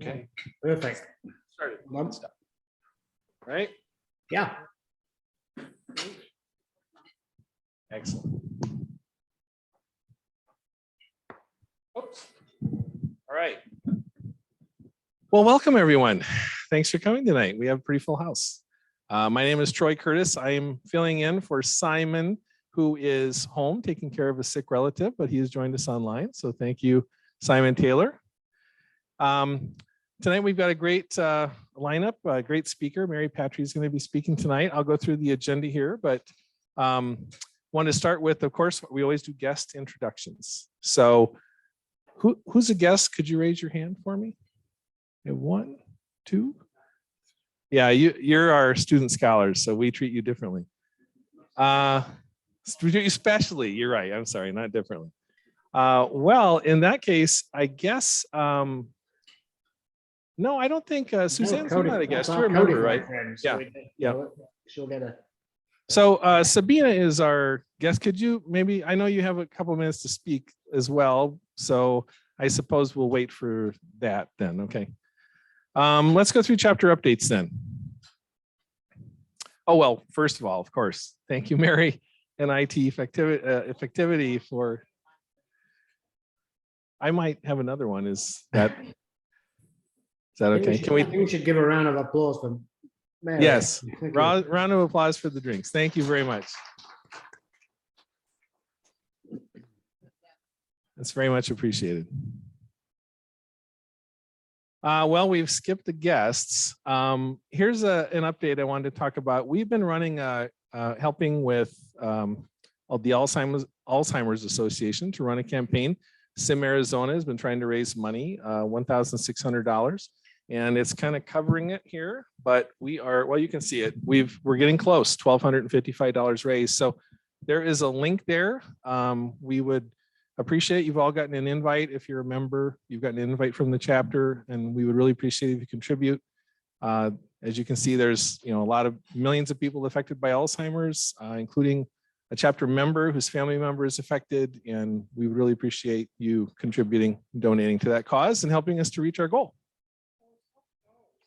Okay. Perfect. Started. Well, Right? yeah. Excellent. Oops. All right. Well, welcome everyone. Thanks for coming tonight. We have a pretty full house. My name is Troy Curtis. I am filling in for Simon, who is home taking care of a sick relative, but he has joined us online. So thank you, Simon Taylor. Tonight we've got a great lineup, a great speaker. Mary Patry is going to be speaking tonight. I'll go through the agenda here, but want to start with, of course, we always do guest introductions. So who's a guest? Could you raise your hand for me? Okay, 1, 2. Yeah, you're our student scholars, so we treat you differently. We treat you specially. You're right. I'm sorry, not differently. Well, in that case, I guess. No, I don't think Suzanne's not a guest. You remember, right? Yeah. Yeah. She'll get a. So Sabina is our guest. Could you maybe? I know you have a couple minutes to speak as well, so I suppose we'll wait for that then. Okay. Let's go through chapter updates then. Oh, well, first of all, of course, thank you, Mary and IT Effectivity for. I might have another one. Is that okay? Can we? We should give a round of applause for Mary. Yes, round of applause for the drinks. Thank you very much. That's very much appreciated. Well, we've skipped the guests. Here's an update I wanted to talk about. We've been running, helping with the Alzheimer's Association to run a campaign. SIM Arizona has been trying to raise money, $1,600, and it's kind of covering it here. But we are, well, you can see it. We're getting close, $1,255 raised. So there is a link there. We would appreciate you've all gotten an invite. If you're a member, you've gotten an invite from the chapter, and we would really appreciate if you contribute. As you can see, there's a lot of millions of people affected by Alzheimer's, including a chapter member whose family member is affected, and we would really appreciate you contributing, donating to that cause, and helping us to reach our goal.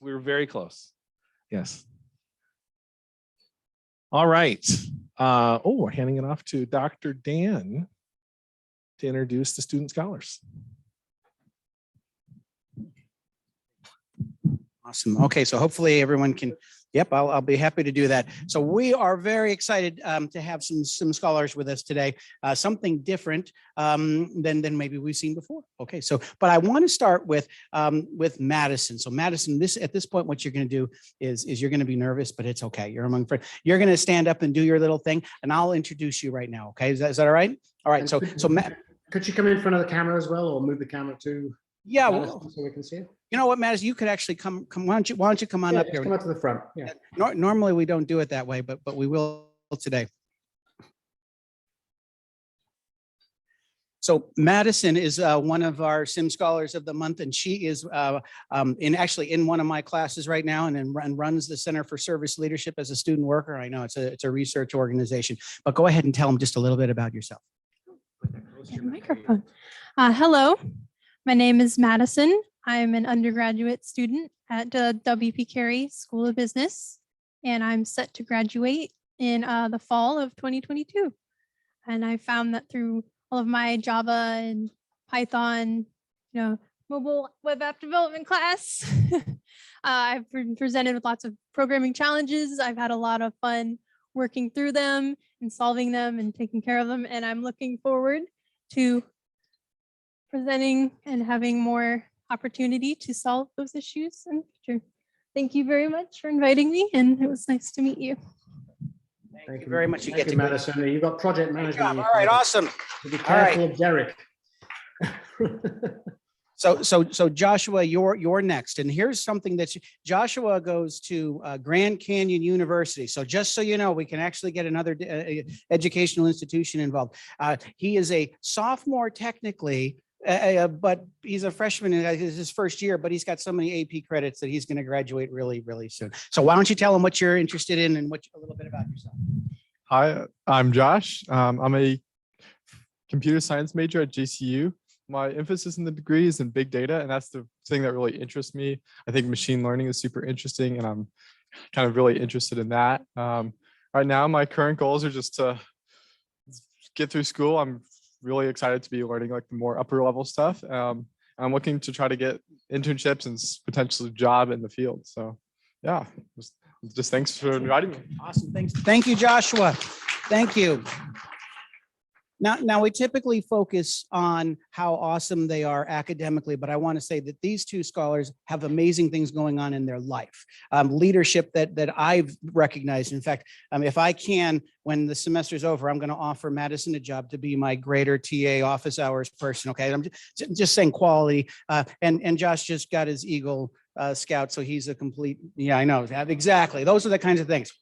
We're very close. Yes. All right. We're handing it off to Dr. Dan to introduce the student scholars. Awesome. Okay, so hopefully everyone can, yep, I'll be happy to do that. So we are very excited to have some scholars with us today, something different than maybe we've seen before. Okay, so, but I want to start with Madison. So Madison, at this point, what you're going to do is you're going to be nervous, but it's okay. You're among friends. You're going to stand up and do your little thing, and I'll introduce you right now. Okay, is that all right? All right. So Matt, could you come in front of the camera as well, or move the camera to? Yeah, Madison so we can see it. You know what, Madison, you could actually come. Why don't you come on up here? Come up to the front. Yeah. Normally we don't do it that way, but we will today. So Madison is one of our SIM Scholars of the Month, and she is in one of my classes right now, and runs the Center for Service Leadership as a student worker. I know it's a research organization, but go ahead and tell them just a little bit about yourself. Microphone. Hello, my name is Madison. I'm an undergraduate student at the W.P. Carey School of Business, and I'm set to graduate in the fall of 2022. And I found that through all of my Java and Python, mobile web app development class, I've been presented with lots of programming challenges. I've had a lot of fun working through them and solving them and taking care of them. And I'm looking forward to presenting and having more opportunity to solve those issues in the future. Thank you very much for inviting me, and it was nice to meet you. Thank you very much. Thank you, Madison. You've got project management. All right, awesome. Be careful of Derek. So Joshua, you're next, and here's something that Joshua goes to Grand Canyon University. So just so you know, we can actually get another educational institution involved. He is a sophomore technically, but he's a freshman. It's his first year, but he's got so many AP credits that he's going to graduate really, really soon. So why don't you tell him what you're interested in and a little bit about yourself? Hi, I'm Josh. I'm a computer science major at JCU. my emphasis in the degree is in big data, and that's the thing that really interests me. I think machine learning is super interesting, and I'm kind of really interested in that. Right now, my current goals are just to get through school. I'm really excited to be learning like the more upper level stuff. I'm looking to try to get internships and potentially job in the field. So yeah, just thanks for inviting me. Awesome. Thanks. Thank you, Joshua. Thank you. Now we typically focus on how awesome they are academically, but I want to say that these two scholars have amazing things going on in their life. Leadership that I've recognized. In fact, if I can, when the semester's over, I'm going to offer Madison a job to be my grader TA office hours person. Okay, I'm just saying quality. And Josh just got his Eagle Scout, so he's a complete. Yeah, I know exactly. Those are the kinds of things.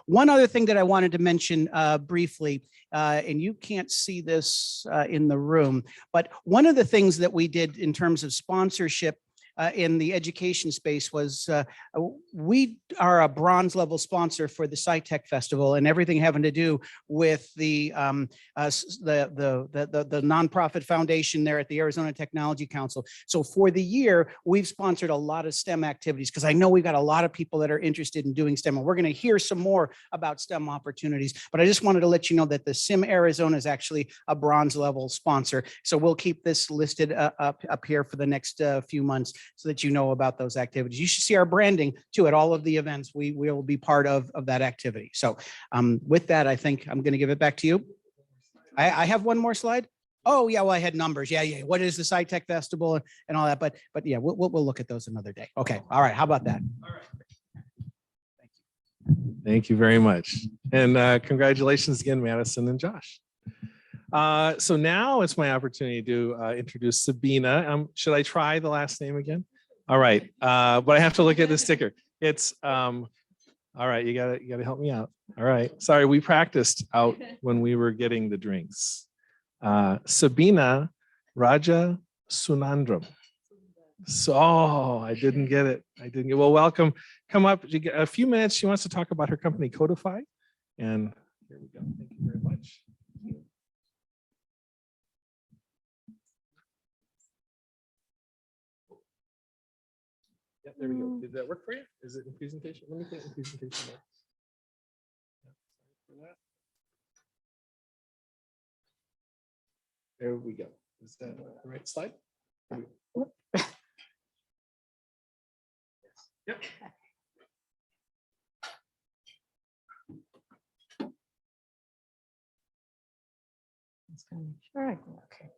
One other thing that I wanted to mention briefly, and you can't see this in the room, but one of the things that we did in terms of sponsorship in the education space was we are a bronze level sponsor for the SciTech Festival and everything having to do with the nonprofit foundation there at the Arizona Technology Council. So for the year, we've sponsored a lot of STEM activities because I know we've got a lot of people that are interested in doing STEM, and we're going to hear some more about STEM opportunities. But I just wanted to let you know that the SIM Arizona is actually a bronze level sponsor. So we'll keep this listed up here for the next few months, so that you know about those activities. You should see our branding too at all of the events. We will be part of that activity. So with that, I think I'm going to give it back to you. I have one more slide. Oh yeah, well I had numbers. Yeah. What is the SciTech Festival and all that? But yeah, we'll look at those another day. Okay. All right. How about that? All right. Thank you very much. And congratulations again, Madison and Josh. So now it's my opportunity to introduce Sabina. Should I try the last name again? All right, but I have to look at the sticker. It's all right. You gotta help me out. All right. Sorry, we practiced out when we were getting the drinks. Sabina Raja Sunandram. So I didn't get it. Well, welcome. Come up. You get a few minutes. She wants to talk about her company, Codify. And here we go. Thank you very much. Yeah, there we go. Did that work for you? Is it in presentation? Let me get in presentation mode. There we go. Is that the right slide? Yep. Okay.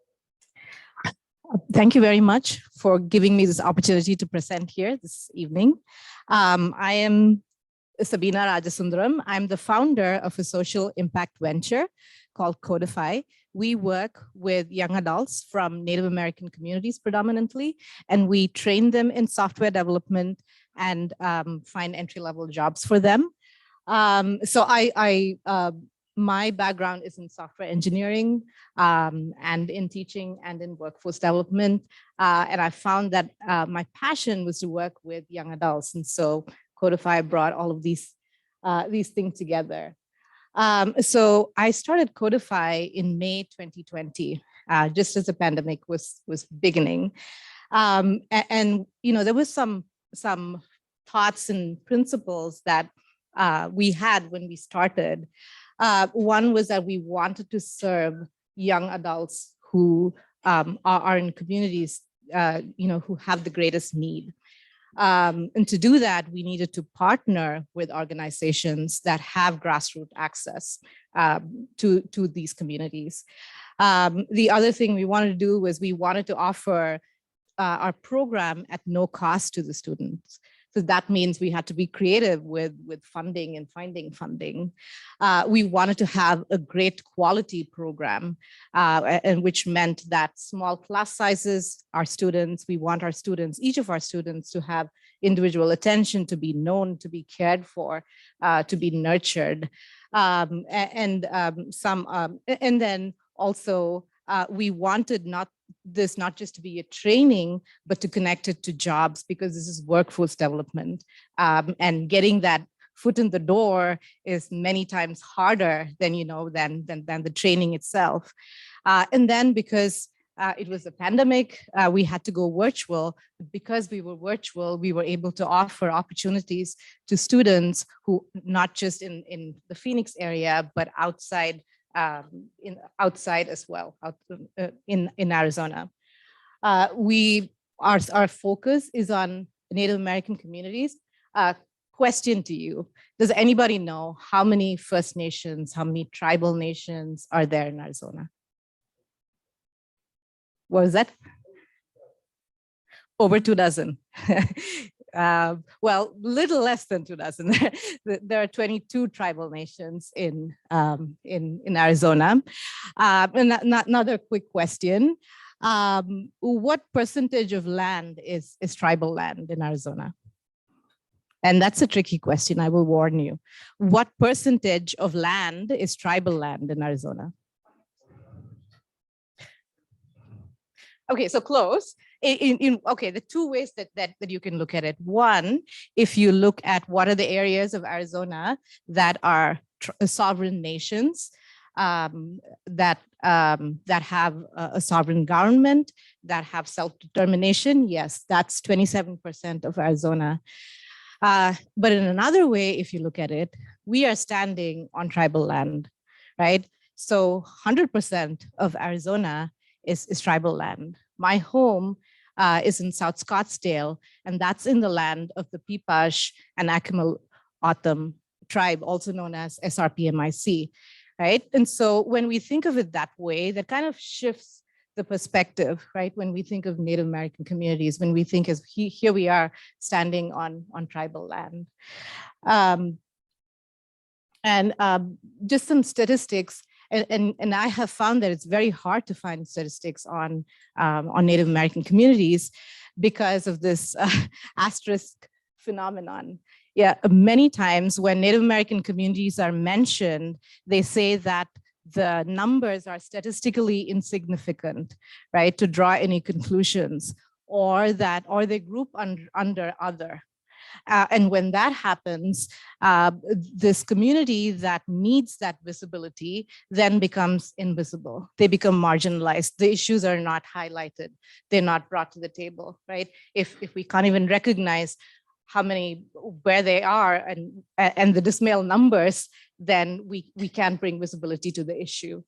Thank you very much for giving me this opportunity to present here this evening. I am Sabina Rajasundaram. I'm the founder of a social impact venture called Codify. We work with young adults from Native American communities predominantly, and we train them in software development and find entry-level jobs for them. My background is in software engineering and in teaching and in workforce development. And I found that my passion was to work with young adults. And so Codify brought all of these things together. So I started Codify in May 2020, just as the pandemic was beginning. And there was some thoughts and principles that we had when we started. One was that we wanted to serve young adults who are in communities, who have the greatest need. And to do that, we needed to partner with organizations that have grassroots access to these communities. The other thing we wanted to do was we wanted to offer our program at no cost to the students. So that means we had to be creative with funding and finding funding. We wanted to have a great quality program, and which meant that small class sizes, our students, we want our students, each of our students to have individual attention, to be known, to be cared for, to be nurtured. And then also we wanted not just to be a training, but to connect it to jobs, because this is workforce development. And getting that foot in the door is many times harder than the training itself. And then because It was a pandemic. We had to go virtual. Because we were virtual, we were able to offer opportunities to students who not just in the Phoenix area, but outside outside as well, in Arizona. Our focus is on Native American communities. Question to you: does anybody know how many First Nations, how many tribal nations are there in Arizona? What was that? Over 24. Well, little less than 24. There are 22 tribal nations in Arizona. And another quick question: what percentage of land is tribal land in Arizona? And that's a tricky question, I will warn you. What percentage of land is tribal land in Arizona? Okay, so close. Okay, the two ways that you can look at it. One, if you look at what are the areas of Arizona that are sovereign nations, that have a sovereign government, that have self-determination, yes, that's 27% of Arizona. But in another way, if you look at it, we are standing on tribal land, right? So 100% of Arizona is tribal land. My home is in South Scottsdale, and that's in the land of the Pipash and Acoma O'odham tribe, also known as SRPMIC, right? And so when we think of it that way, that kind of shifts the perspective, right? When we think of Native American communities, when we think as here we are standing on tribal land. Just some statistics, and I have found that it's very hard to find statistics on Native American communities because of this asterisk phenomenon. Yeah, many times when Native American communities are mentioned, they say that the numbers are statistically insignificant, right, to draw any conclusions, or they group under other. And when that happens, this community that needs that visibility then becomes invisible. They become marginalized. The issues are not highlighted. They're not brought to the table, right? If we can't even recognize where they are and the dismal numbers, then we can't bring visibility to the issue.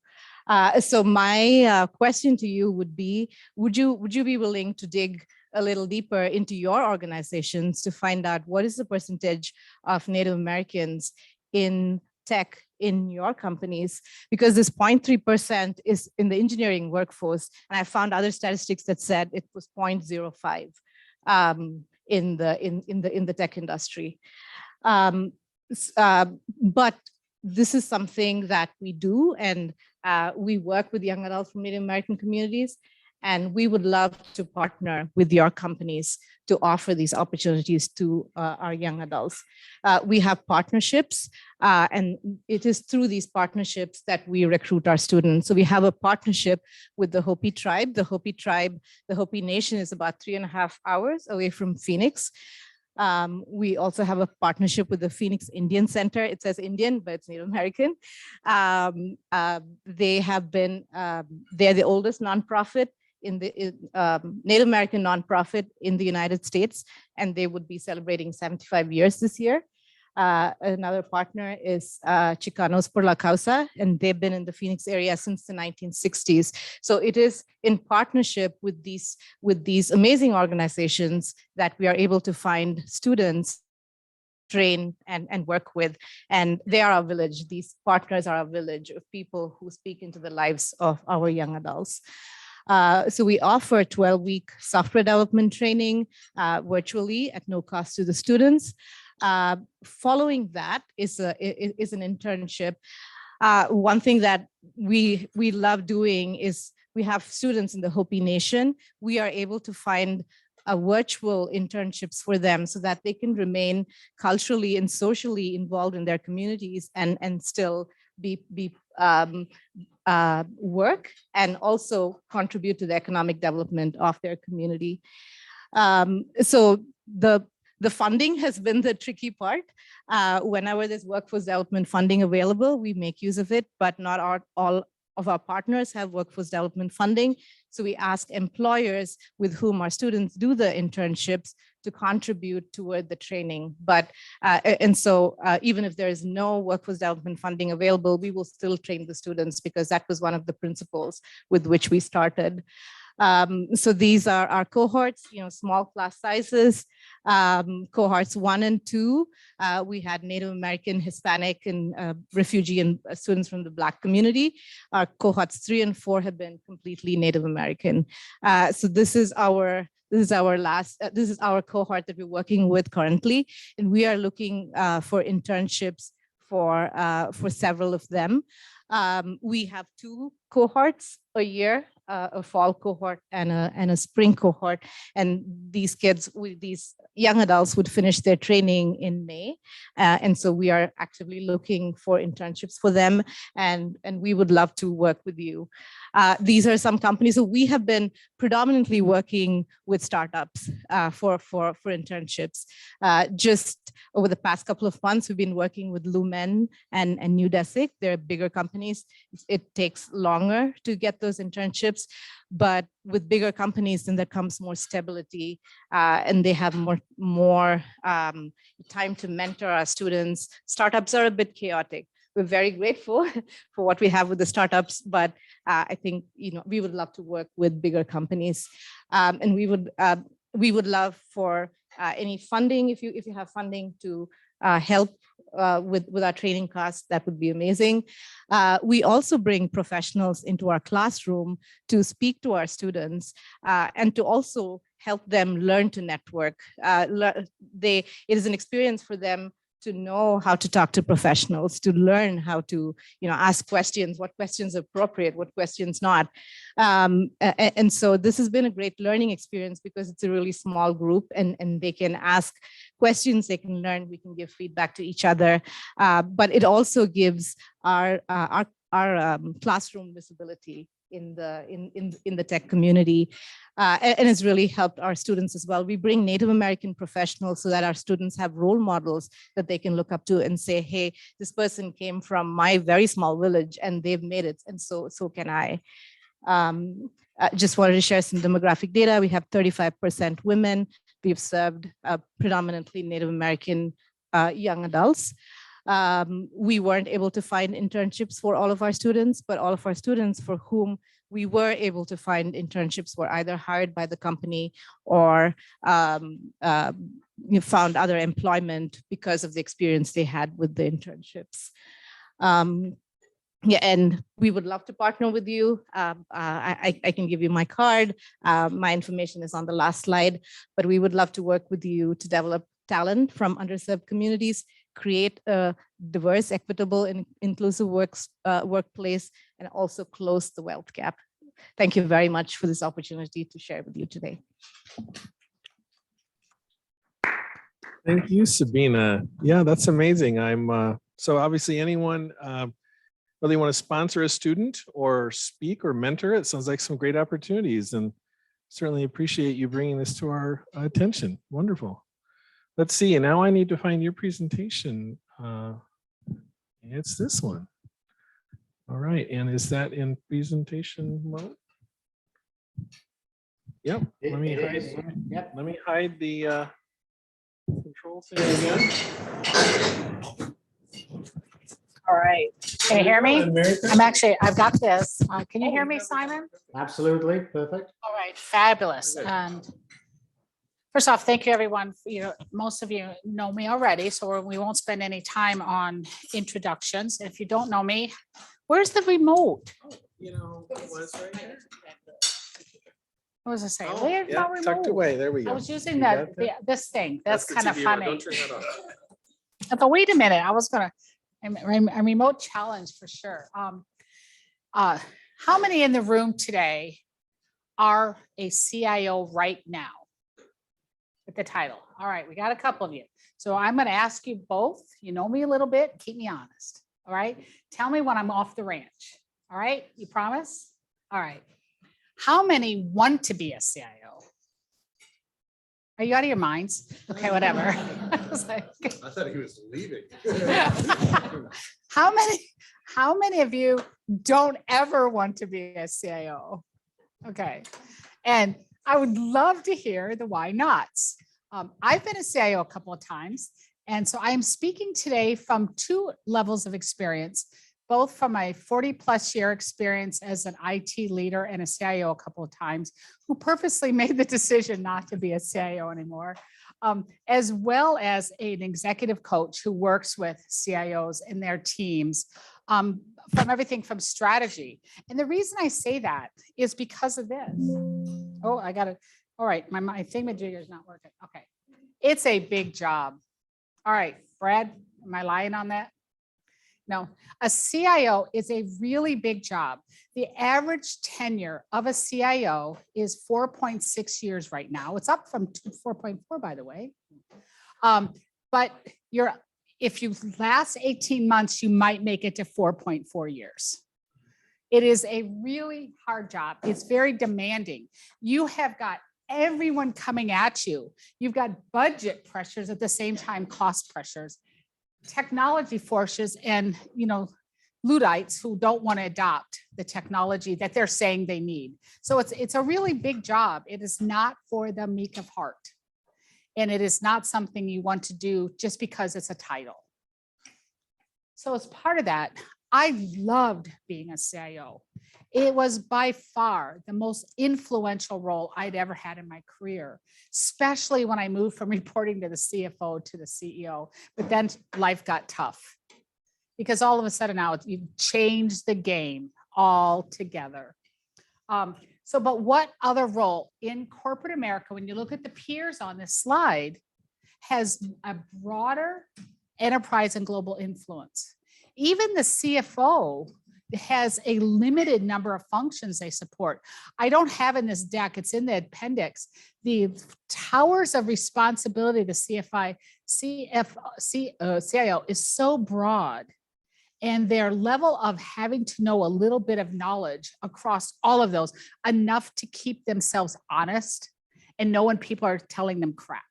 So my question to you would be, would you be willing to dig a little deeper into your organizations to find out what is the percentage of Native Americans in tech in your companies? Because this 0.3% is in the engineering workforce, and I found other statistics that said it was 0.05 in the tech industry. But this is something that we do, and we work with young adults from Native American communities, and we would love to partner with your companies to offer these opportunities to our young adults. We have partnerships, and it is through these partnerships that we recruit our students. So we have a partnership with the Hopi tribe. The Hopi tribe, the Hopi Nation, is about 3.5 hours away from Phoenix. We also have a partnership with the Phoenix Indian Center. It says Indian, but it's Native American. They have been, they're the oldest nonprofit Native American nonprofit in the United States, and they would be celebrating 75 years this year. Another partner is Chicanos por la Causa, and they've been in the Phoenix area since the 1960s. So it is in partnership with these amazing organizations that we are able to find students, train, and work with. And they are our village. These partners are our village of people who speak into the lives of our young adults. So we offer 12-week software development training virtually at no cost to the students. Following that is an internship. One thing that we love doing is we have students in the Hopi Nation. We are able to find virtual internships for them so that they can remain culturally and socially involved in their communities and still work and also contribute to the economic development of their community. So the funding has been the tricky part. Whenever there's workforce development funding available, we make use of it, but not all of our partners have workforce development funding. So we ask employers with whom our students do the internships to contribute toward the training. But, even if there is no workforce development funding available, we will still train the students because that was one of the principles with which we started. So these are our cohorts, small class sizes. Cohorts 1 and 2, we had Native American, Hispanic, and refugee and students from the Black community. Our cohorts 3 and 4 have been completely Native American. So this is our cohort that we're working with currently, and we are looking for internships for several of them. We have 2 cohorts a year, a fall cohort and a spring cohort. And these kids, these young adults would finish their training in May. And so we are actively looking for internships for them. And we would love to work with you. These are some companies. So we have been predominantly working with startups for internships. Just over the past couple of months, we've been working with Lumen and Udesic. They're bigger companies. It takes longer to get those internships, but with bigger companies, then there comes more stability, and they have more time to mentor our students. Startups are a bit chaotic. We're very grateful for what we have with the startups, but I think we would love to work with bigger companies, and we would love for any funding. If you have funding to help with our training costs, that would be amazing. We also bring professionals into our classroom to speak to our students and to also help them learn to network. It is an experience for them to know how to talk to professionals, to learn how to ask questions, what questions are appropriate, what questions not. And so this has been a great learning experience because it's a really small group, and they can ask questions, they can learn, we can give feedback to each other. But it also gives our classroom visibility in the tech community, and it's really helped our students as well. We bring Native American professionals so that our students have role models that they can look up to and say, hey, this person came from my very small village and they've made it, and so can I. I just wanted to share some demographic data. We have 35% women. We've served predominantly Native American young adults. We weren't able to find internships for all of our students, but all of our students for whom we were able to find internships were either hired by the company or found other employment because of the experience they had with the internships. Yeah, and we would love to partner with you. I can give you my card. My information is on the last slide, but we would love to work with you to develop talent from underserved communities, create a diverse, equitable, and inclusive workplace, and also close the wealth gap. Thank you very much for this opportunity to share with you today. Thank you, Sabina. Yeah, that's amazing. So obviously anyone whether you want to sponsor a student or speak or mentor, it sounds like some great opportunities, and certainly appreciate you bringing this to our attention. Wonderful. Let's see, and now I need to find your presentation. It's this one. All right, and is that in presentation mode? Yep, let me hide the control thing again. All right, can you hear me? I've got this. Can you hear me, Simon? Absolutely, perfect. All right, fabulous. And first off, thank you, everyone. Most of you know me already, so we won't spend any time on introductions. If you don't know me, where's the remote? It was right here. What was I saying? Oh, Where's yeah, my remote? tucked away. There we go. I was using You got that? this thing. That's the kind of TV remote. funny. Don't turn that off. But wait a minute, a remote challenge for sure. How many in the room today are a CIO right now with the title? All right, we got a couple of you. So I'm going to ask you both, you know me a little bit, keep me honest. All right, tell me when I'm off the ranch. All right, you promise? All right. How many want to be a CIO? Are you out of your minds? Okay, whatever. I was like, I thought he was leaving. how many of you don't ever want to be a CIO. Okay. And I would love to hear the why nots. I've been a CIO a couple of times. And so I am speaking today from two levels of experience, both from my 40+ year experience as an IT leader and a CIO a couple of times, who purposely made the decision not to be a CIO anymore, as well as an executive coach who works with CIOs and their teams from everything from strategy. And the reason I say that is because of this. Oh, I got it. All right, my thingamajigger is not working. Okay. It's a big job. All right, Brad, am I lying on that? No, a CIO is a really big job. The average tenure of a CIO is 4.6 years right now. It's up from 4.4, by the way. But if you last 18 months, you might make it to 4.4 years. It is a really hard job. It's very demanding. You have got everyone coming at you. You've got budget pressures at the same time, cost pressures, technology forces, and Luddites who don't want to adopt the technology that they're saying they need. So it's a really big job. It is not for the meek of heart. And it is not something you want to do just because it's a title. So as part of that, I loved being a CIO. It was by far the most influential role I'd ever had in my career, especially when I moved from reporting to the CFO to the CEO. But then life got tough because all of a sudden now you've changed the game altogether. But what other role in corporate America, when you look at the peers on this slide, has a broader enterprise and global influence? Even the CFO has a limited number of functions they support. I don't have in this deck, it's in the appendix, the towers of responsibility the CIO is so broad, and their level of having to know a little bit of knowledge across all of those, enough to keep themselves honest and know when people are telling them crap.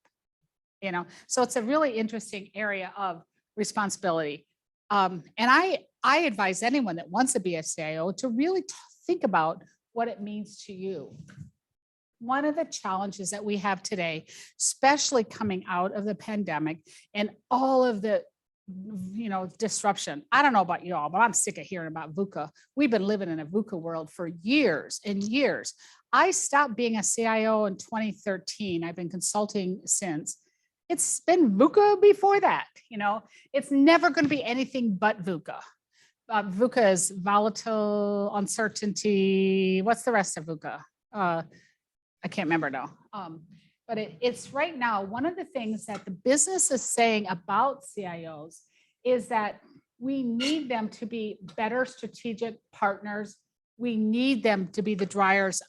So it's a really interesting area of responsibility. And I advise anyone that wants to be a CIO to really think about what it means to you. One of the challenges that we have today, especially coming out of the pandemic and all of the disruption. I don't know about y'all, but I'm sick of hearing about VUCA. We've been living in a VUCA world for years and years. I stopped being a CIO in 2013. I've been consulting since. It's been VUCA before that. It's never going to be anything but VUCA. VUCA is volatile, uncertainty. What's the rest of VUCA? I can't remember now. But it's right now, one of the things that the business is saying about CIOs is that we need them to be better strategic partners. We need them to be the drivers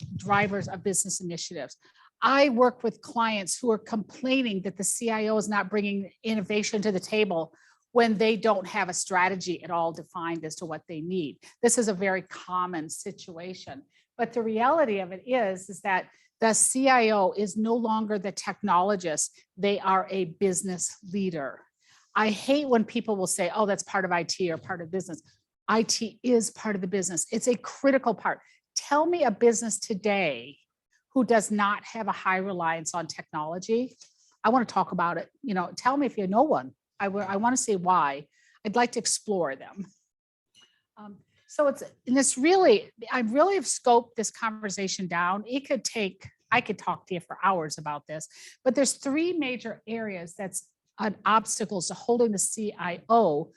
of business initiatives. I work with clients who are complaining that the CIO is not bringing innovation to the table when they don't have a strategy at all defined as to what they need. This is a very common situation. But the reality of it is that the CIO is no longer the technologist. They are a business leader. I hate when people will say, oh, that's part of IT or part of business. IT is part of the business. It's a critical part. Tell me a business today who does not have a high reliance on technology. I want to talk about it. Tell me if you know one. I want to see why. I'd like to explore them. So I really have scoped this conversation down. I could talk to you for hours about this, but there's three major areas that's an obstacles to holding the CIO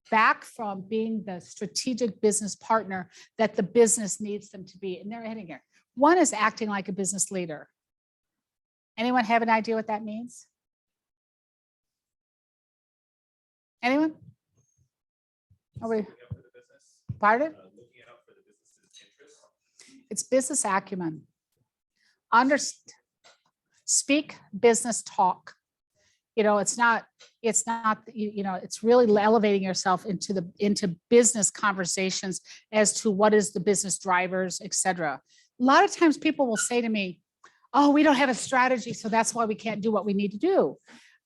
back from being the strategic business partner that the business needs them to be. And they're heading here. One is acting like a business leader. Anyone have an idea what that means? Anyone? Pardon? It's business acumen. Speak business talk. It's really elevating yourself into business conversations as to what is the business drivers, et cetera. A lot of times people will say to me, oh, we don't have a strategy, so that's why we can't do what we need to do.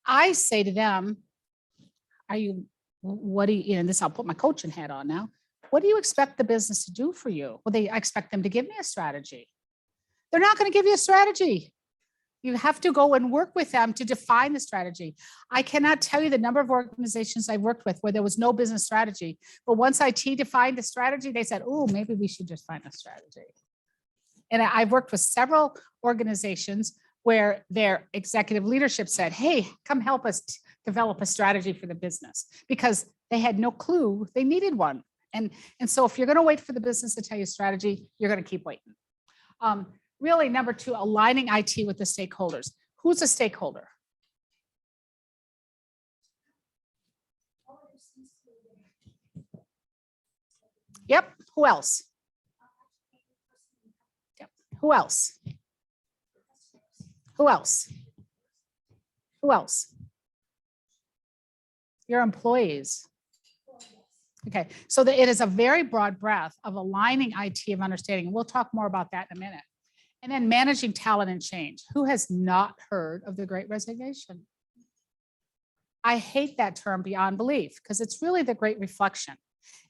I say to them, I'll put my coaching hat on now. what do you expect the business to do for you? Well, I expect them to give me a strategy. They're not going to give you a strategy. You have to go and work with them to define the strategy. I cannot tell you the number of organizations I worked with where there was no business strategy. But once IT defined the strategy, they said, oh, maybe we should just find a strategy. And I've worked with several organizations where their executive leadership said, hey, come help us develop a strategy for the business, because they had no clue they needed one. And so if you're going to wait for the business to tell you strategy, you're going to keep waiting. Really, number 2, aligning IT with the stakeholders. Who's a stakeholder? Yep. Who else? Yep. Who else? Who else? Who else? Your employees. Okay, so it is a very broad breadth of aligning IT of understanding. And we'll talk more about that in a minute. And then managing talent and change. Who has not heard of the Great Resignation? I hate that term beyond belief because it's really the Great Reflection.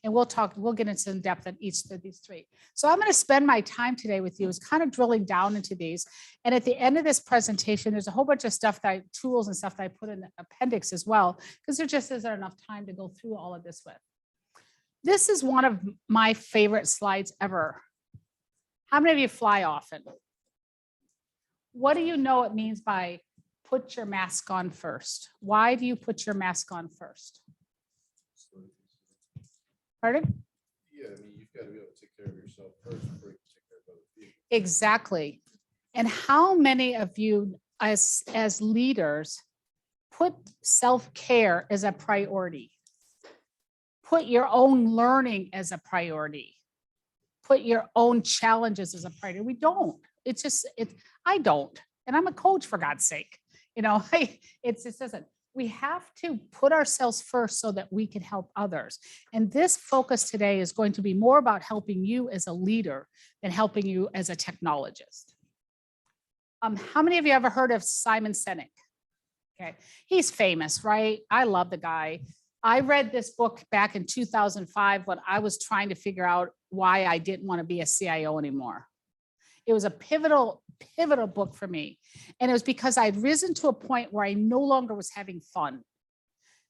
And we'll get into in depth on each of these 3. So I'm going to spend my time today with you is kind of drilling down into these. And at the end of this presentation, there's a whole bunch of stuff tools and stuff that I put in the appendix as well, because there just isn't enough time to go through all of this with. This is one of my favorite slides ever. How many of you fly often? What do you know it means by put your mask on first? Why do you put your mask on first? Pardon? Yeah, I mean, you've got to be able to take care of yourself first before you can take care of other people. Exactly. And how many of you as leaders put self-care as a priority? Put your own learning as a priority. Put your own challenges as a priority. We don't. It's just, I don't. And I'm a coach, for God's sake. You know, it just doesn't. We have to put ourselves first so that we can help others. And this focus today is going to be more about helping you as a leader than helping you as a technologist. How many of you ever heard of Simon Sinek? Okay, he's famous, right? I love the guy. I read this book back in 2005 when I was trying to figure out why I didn't want to be a CIO anymore. It was a pivotal book for me. And it was because I'd risen to a point where I no longer was having fun.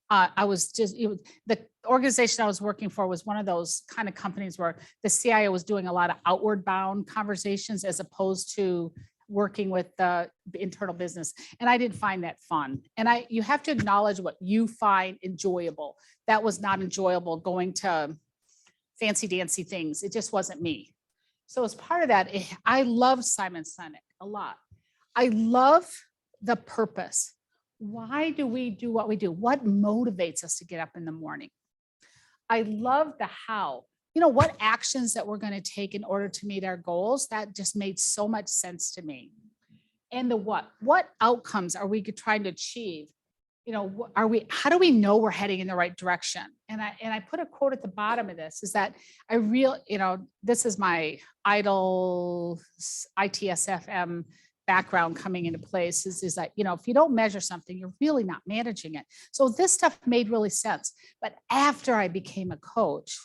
The organization I was working for was one of those kind of companies where the CIO was doing a lot of outward bound conversations as opposed to working with the internal business. And I didn't find that fun. And you have to acknowledge what you find enjoyable. That was not enjoyable, going to fancy dancy things. It just wasn't me. So as part of that, I love Simon Sinek a lot. I love the purpose. Why do we do what we do? What motivates us to get up in the morning? I love the how. You know, what actions that we're going to take in order to meet our goals. That just made so much sense to me. And the what outcomes are we trying to achieve? You know, how do we know we're heading in the right direction? And I put a quote at the bottom of this is that this is my idol ITSFM background coming into place is that, if you don't measure something, you're really not managing it. So this stuff made really sense. But after I became a coach,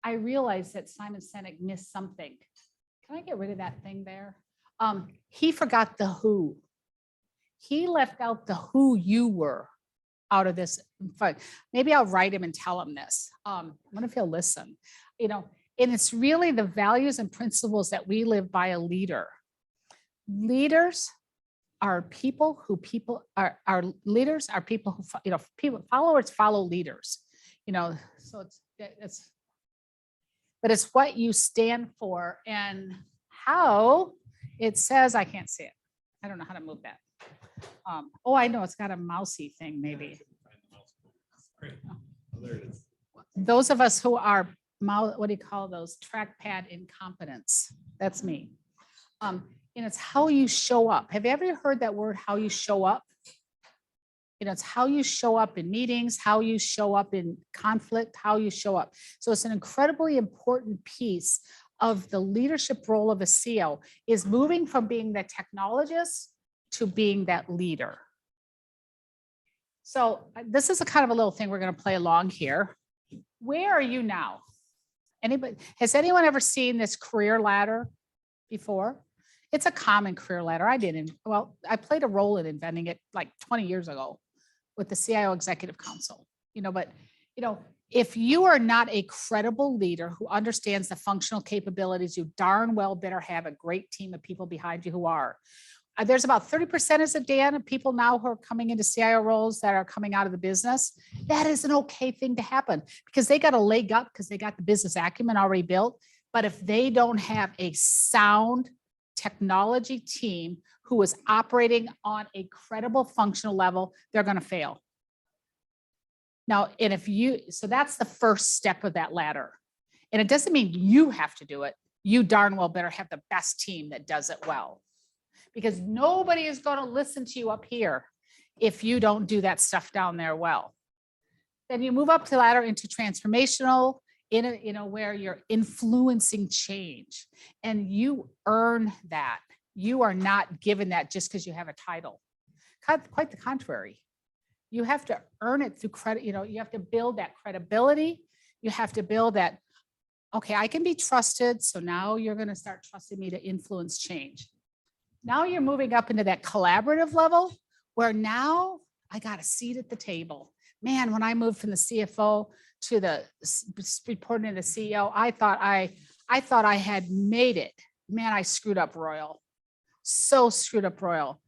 I realized that Simon Sinek missed something. Can I get rid of that thing there? He forgot the who. He left out the who you were out of this. Maybe I'll write him and tell him this. I wonder if he'll listen. And it's really the values and principles that we live by a leader. Leaders are people who are leaders are people who, followers follow leaders. So but it's what you stand for and how it says. I can't see it. I don't know how to move that. I know it's got a mousy thing maybe. Those of us who are what do you call those? Trackpad incompetence. That's me. And it's how you show up. Have you ever heard that word, how you show up? It's how you show up in meetings, how you show up in conflict, how you show up. So it's an incredibly important piece of the leadership role of a CEO is moving from being the technologist to being that leader. So this is a kind of a little thing we're going to play along here. Where are you now? Anybody, has anyone ever seen this career ladder before? It's a common career ladder. I didn't, well, I played a role in inventing it like 20 years ago with the CIO Executive Council, but, if you are not a credible leader who understands the functional capabilities, you darn well better have a great team of people behind you who are. There's about 30%, is it Dan, of people now who are coming into CIO roles that are coming out of the business. That is an okay thing to happen because they got a leg up because they got the business acumen already built. But if they don't have a sound technology team who is operating on a credible functional level, they're going to fail. Now, and so that's the first step of that ladder. And it doesn't mean you have to do it. You darn well better have the best team that does it well. Because nobody is going to listen to you up here if you don't do that stuff down there well. Then you move up the ladder into transformational, where you're influencing change, and you earn that. You are not given that just because you have a title. Quite the contrary. You have to earn it through credit. You have to build that credibility. You have to build that, okay, I can be trusted. So now you're going to start trusting me to influence change. Now you're moving up into that collaborative level where now I got a seat at the table. Man, when I moved from the CFO to the reporting to the CEO, I thought I had made it. Man, I screwed up royal. So screwed up royal.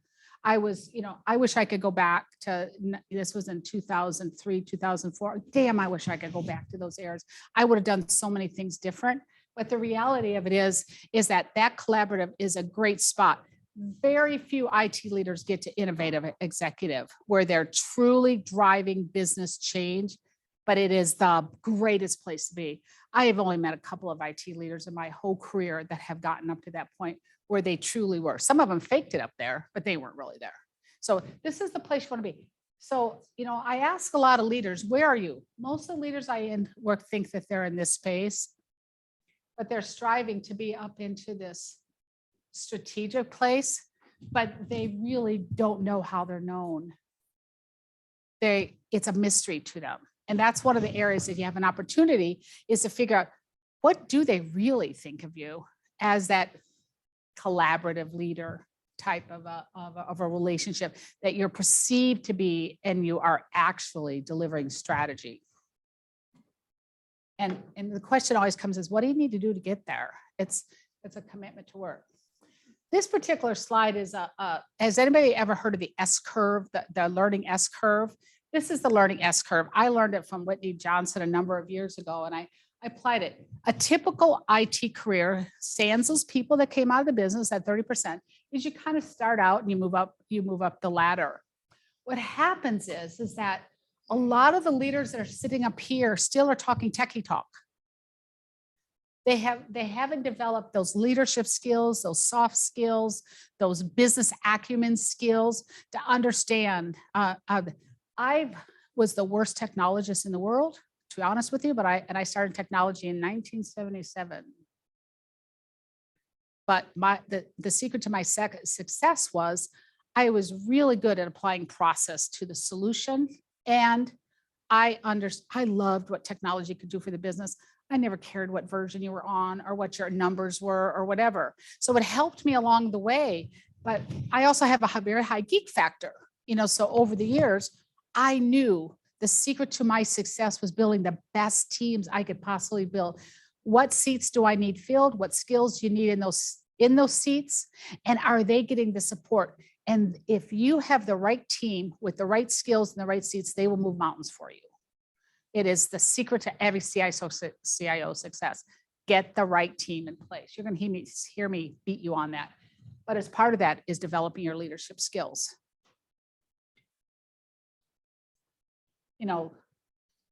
I wish I could go back to, this was in 2003, 2004. Damn, I wish I could go back to those eras. I would have done so many things different. But the reality of it is that collaborative is a great spot. Very few IT leaders get to innovative executive where they're truly driving business change, but it is the greatest place to be. I have only met a couple of IT leaders in my whole career that have gotten up to that point where they truly were. Some of them faked it up there, but they weren't really there. So this is the place you want to be. So, I ask a lot of leaders, where are you? Most of the leaders I work think that they're in this space, but they're striving to be up into this strategic place, but they really don't know how they're known. It's a mystery to them. And that's one of the areas that you have an opportunity is to figure out what do they really think of you as that collaborative leader type of a relationship that you're perceived to be, and you are actually delivering strategy. And the question always comes is, what do you need to do to get there? It's a commitment to work. This particular slide is has anybody ever heard of the S curve, the learning S curve? This is the learning S curve. I learned it from Whitney Johnson a number of years ago, and I applied it. A typical IT career, sans those people that came out of the business at 30%, is you kind of start out and you move up the ladder. What happens is that a lot of the leaders that are sitting up here still are talking techie talk. They haven't developed those leadership skills, those soft skills, those business acumen skills to understand. I was the worst technologist in the world, to be honest with you, but I started technology in 1977. But the secret to my success was I was really good at applying process to the solution, and I loved what technology could do for the business. I never cared what version you were on or what your numbers were or whatever. So it helped me along the way. But I also have a very high geek factor, so over the years, I knew the secret to my success was building the best teams I could possibly build. What seats do I need filled? What skills do you need in those seats? And are they getting the support? And if you have the right team with the right skills and the right seats, they will move mountains for you. It is the secret to every CIO success. Get the right team in place. You're going to hear me beat you on that. But as part of that is developing your leadership skills.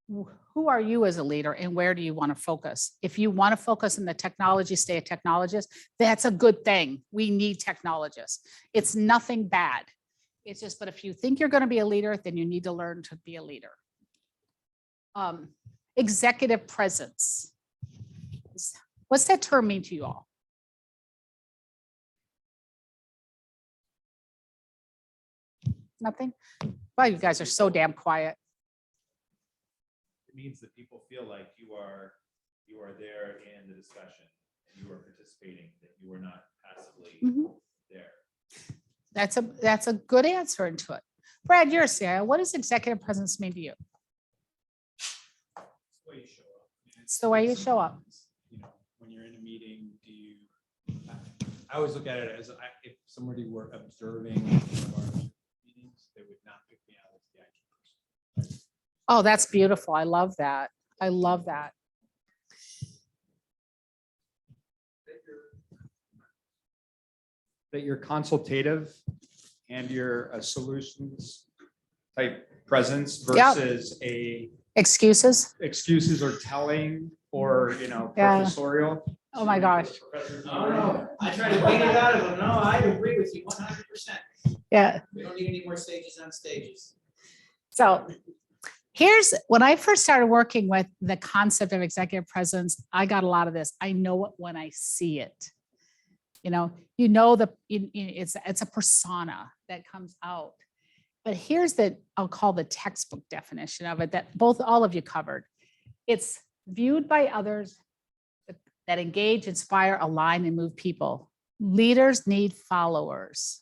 Who are you as a leader and where do you want to focus? If you want to focus in the technology, stay a technologist, that's a good thing. We need technologists. It's nothing bad. It's just, but if you think you're going to be a leader, then you need to learn to be a leader. Executive presence. What's that term mean to you all? Nothing? Wow, you guys are so damn quiet. It means that people feel like you are you are there in the discussion, and you are participating, that you are not passively Mhm. there. That's a good answer into it. Brad, you're a CIO. What does executive presence mean to you? It's the way you show up. You know, when you're in a meeting, I always look at it as if somebody were observing one of our meetings, they would not pick me out as the IT person. Oh, that's beautiful. I love that. I love that. That you're consultative and you're a solutions type presence Yep. versus a Excuses? excuses or telling or, you know, Yeah. professorial. Oh my gosh. No, I try to beat it out of them. No, I agree with you 100%. Yeah. We don't need any more stages on stages. So here's, when I first started working with the concept of executive presence, I got a lot of this. I know it when I see it. You know it's a persona that comes out. But here's I'll call the textbook definition of it that all of you covered. It's viewed by others that engage, inspire, align, and move people. Leaders need followers.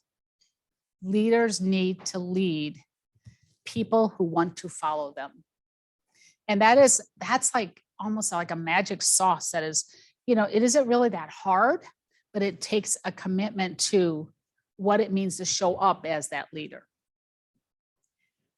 Leaders need to lead people who want to follow them. And that's like almost like a magic sauce that is, it isn't really that hard, but it takes a commitment to what it means to show up as that leader.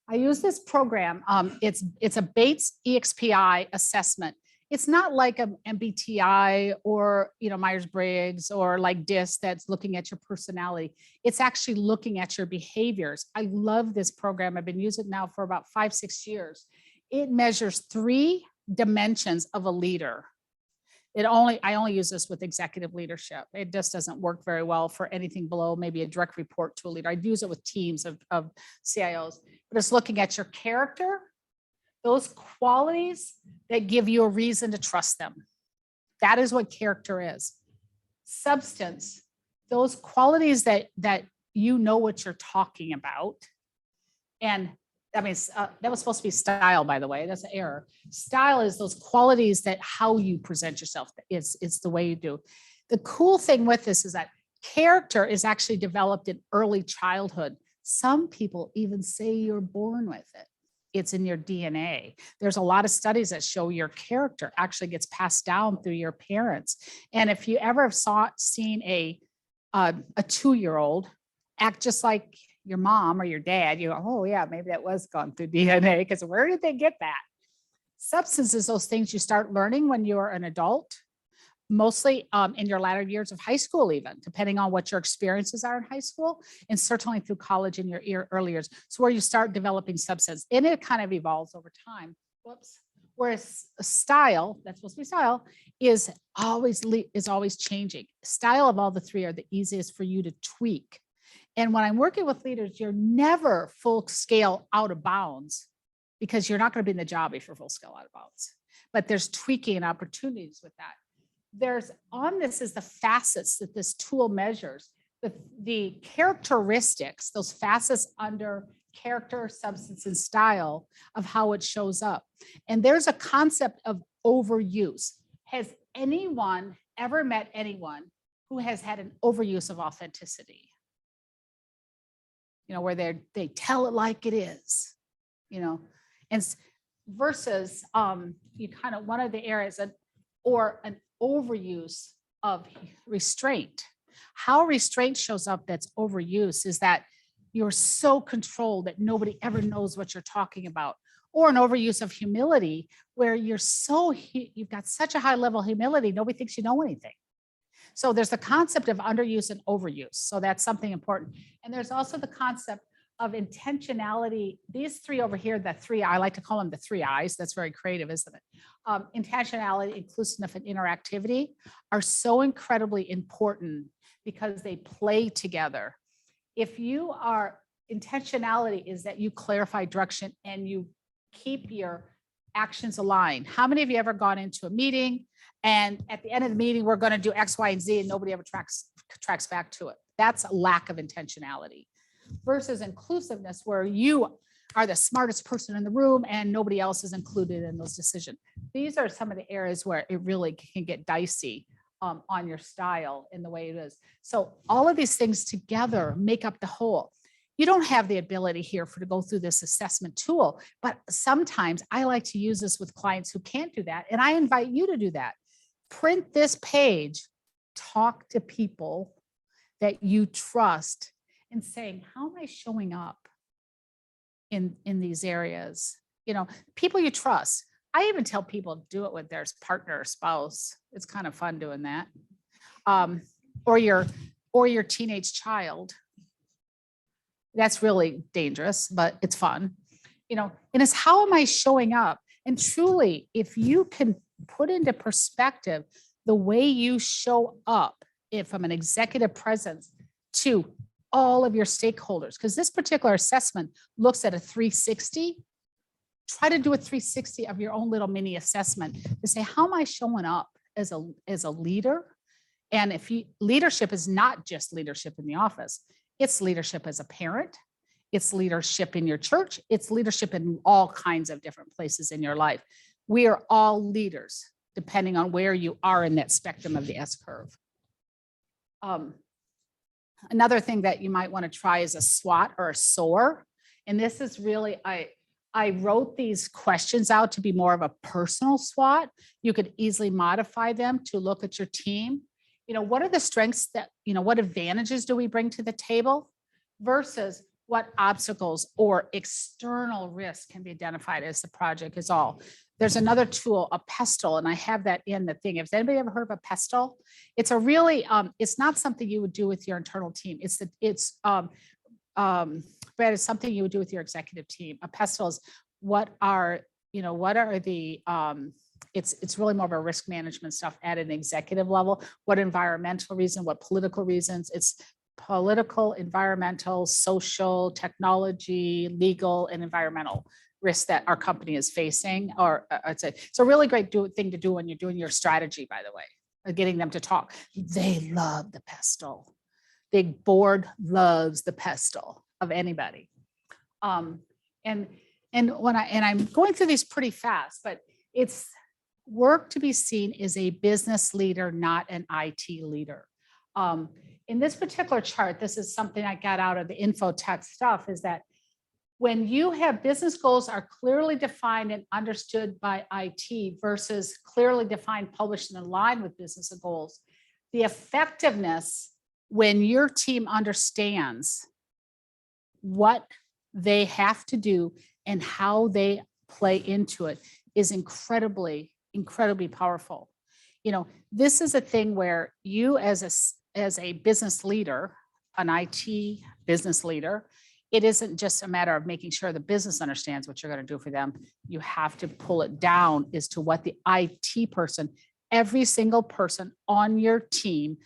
I use this program. It's a Bates EXPI assessment. It's not like an MBTI or Myers-Briggs or like DISC that's looking at your personality. It's actually looking at your behaviors. I love this program. I've been using it now for about 5-6 years. It measures 3 dimensions of a leader. I only use this with executive leadership. It just doesn't work very well for anything below maybe a direct report to a leader. I'd use it with teams of CIOs, but it's looking at your character, those qualities that give you a reason to trust them. That is what character is. Substance, those qualities that you know what you're talking about. And I mean, that was supposed to be style, by the way. That's an error. Style is those qualities that how you present yourself. It's the way you do. The cool thing with this is that character is actually developed in early childhood. Some people even say you're born with it. It's in your DNA. There's a lot of studies that show your character actually gets passed down through your parents. And if you ever have seen a 2-year-old act just like your mom or your dad, you go, oh yeah, maybe that was gone through DNA, because where did they get that? Substance is those things you start learning when you're an adult, mostly in your latter years of high school, even depending on what your experiences are in high school, and certainly through college in your early years. So where you start developing substance, and it kind of evolves over time. Whoops. Whereas style, that's supposed to be style, is always changing. Style of all the 3 are the easiest for you to tweak. And when I'm working with leaders, you're never full scale out of bounds, because you're not going to be in the job if you're full scale out of bounds. But there's tweaking and opportunities with that. This is the facets that this tool measures, the characteristics, those facets under character, substance, and style of how it shows up. And there's a concept of overuse. Has anyone ever met anyone who has had an overuse of authenticity? Where they tell it like it is, and versus you kind of one of the areas or an overuse of restraint. How restraint shows up that's overuse is that you're so controlled that nobody ever knows what you're talking about, or an overuse of humility where you've got such a high level of humility, nobody thinks you know anything. So there's the concept of underuse and overuse. So that's something important. And there's also the concept of intentionality. These 3 over here, I like to call them the 3 I's. That's very creative, isn't it? Intentionality, inclusiveness, and interactivity are so incredibly important because they play together. Intentionality is that you clarify direction and you keep your actions aligned. How many of you ever gone into a meeting and at the end of the meeting, we're going to do X, Y, and Z, and nobody ever tracks back to it? That's a lack of intentionality. Versus inclusiveness, where you are the smartest person in the room and nobody else is included in those decisions. these are some of the areas where it really can get dicey on your style in the way it is. So all of these things together make up the whole. You don't have the ability here to go through this assessment tool, but sometimes I like to use this with clients who can't do that. And I invite you to do that. Print this page, talk to people that you trust and saying, how am I showing up in these areas? You know, people you trust. I even tell people do it with their partner or spouse. It's kind of fun doing that. Or your teenage child. That's really dangerous, but it's fun. You know, and it's how am I showing up? And truly, if you can put into perspective the way you show up from an executive presence to all of your stakeholders, because this particular assessment looks at a 360. Try to do a 360 of your own little mini assessment to say, how am I showing up as a leader? And leadership is not just leadership in the office, it's leadership as a parent, it's leadership in your church, it's leadership in all kinds of different places in your life. We are all leaders, depending on where you are in that spectrum of the S curve. Another thing that you might want to try is a SWOT or a SOAR. And this is really, I wrote these questions out to be more of a personal SWOT. You could easily modify them to look at your team. You know, what are the strengths what advantages do we bring to the table versus what obstacles or external risks can be identified as the project is all. There's another tool, a PESTLE, and I have that in the thing. Has anybody ever heard of a PESTLE? It's a really, it's not something you would do with your internal team. Brad, it's something you would do with your executive team. A PESTLE is it's really more of a risk management stuff at an executive level. What environmental reason, what political reasons? It's political, environmental, social, technology, legal, and environmental risks that our company is facing. Or it's a really great thing to do when you're doing your strategy, by the way, getting them to talk. They love the PESTLE. Big board loves the PESTLE of anybody. And I'm going through these pretty fast, but it's work to be seen as a business leader, not an IT leader. In this particular chart, this is something I got out of the infotech stuff, is that when you have business goals are clearly defined and understood by IT versus clearly defined, published, and aligned with business goals, the effectiveness when your team understands what they have to do and how they play into it is incredibly, incredibly powerful. You know, this is a thing where you as a business leader, an IT business leader, it isn't just a matter of making sure the business understands what you're going to do for them. You have to pull it down as to what the IT person, every single person on your team,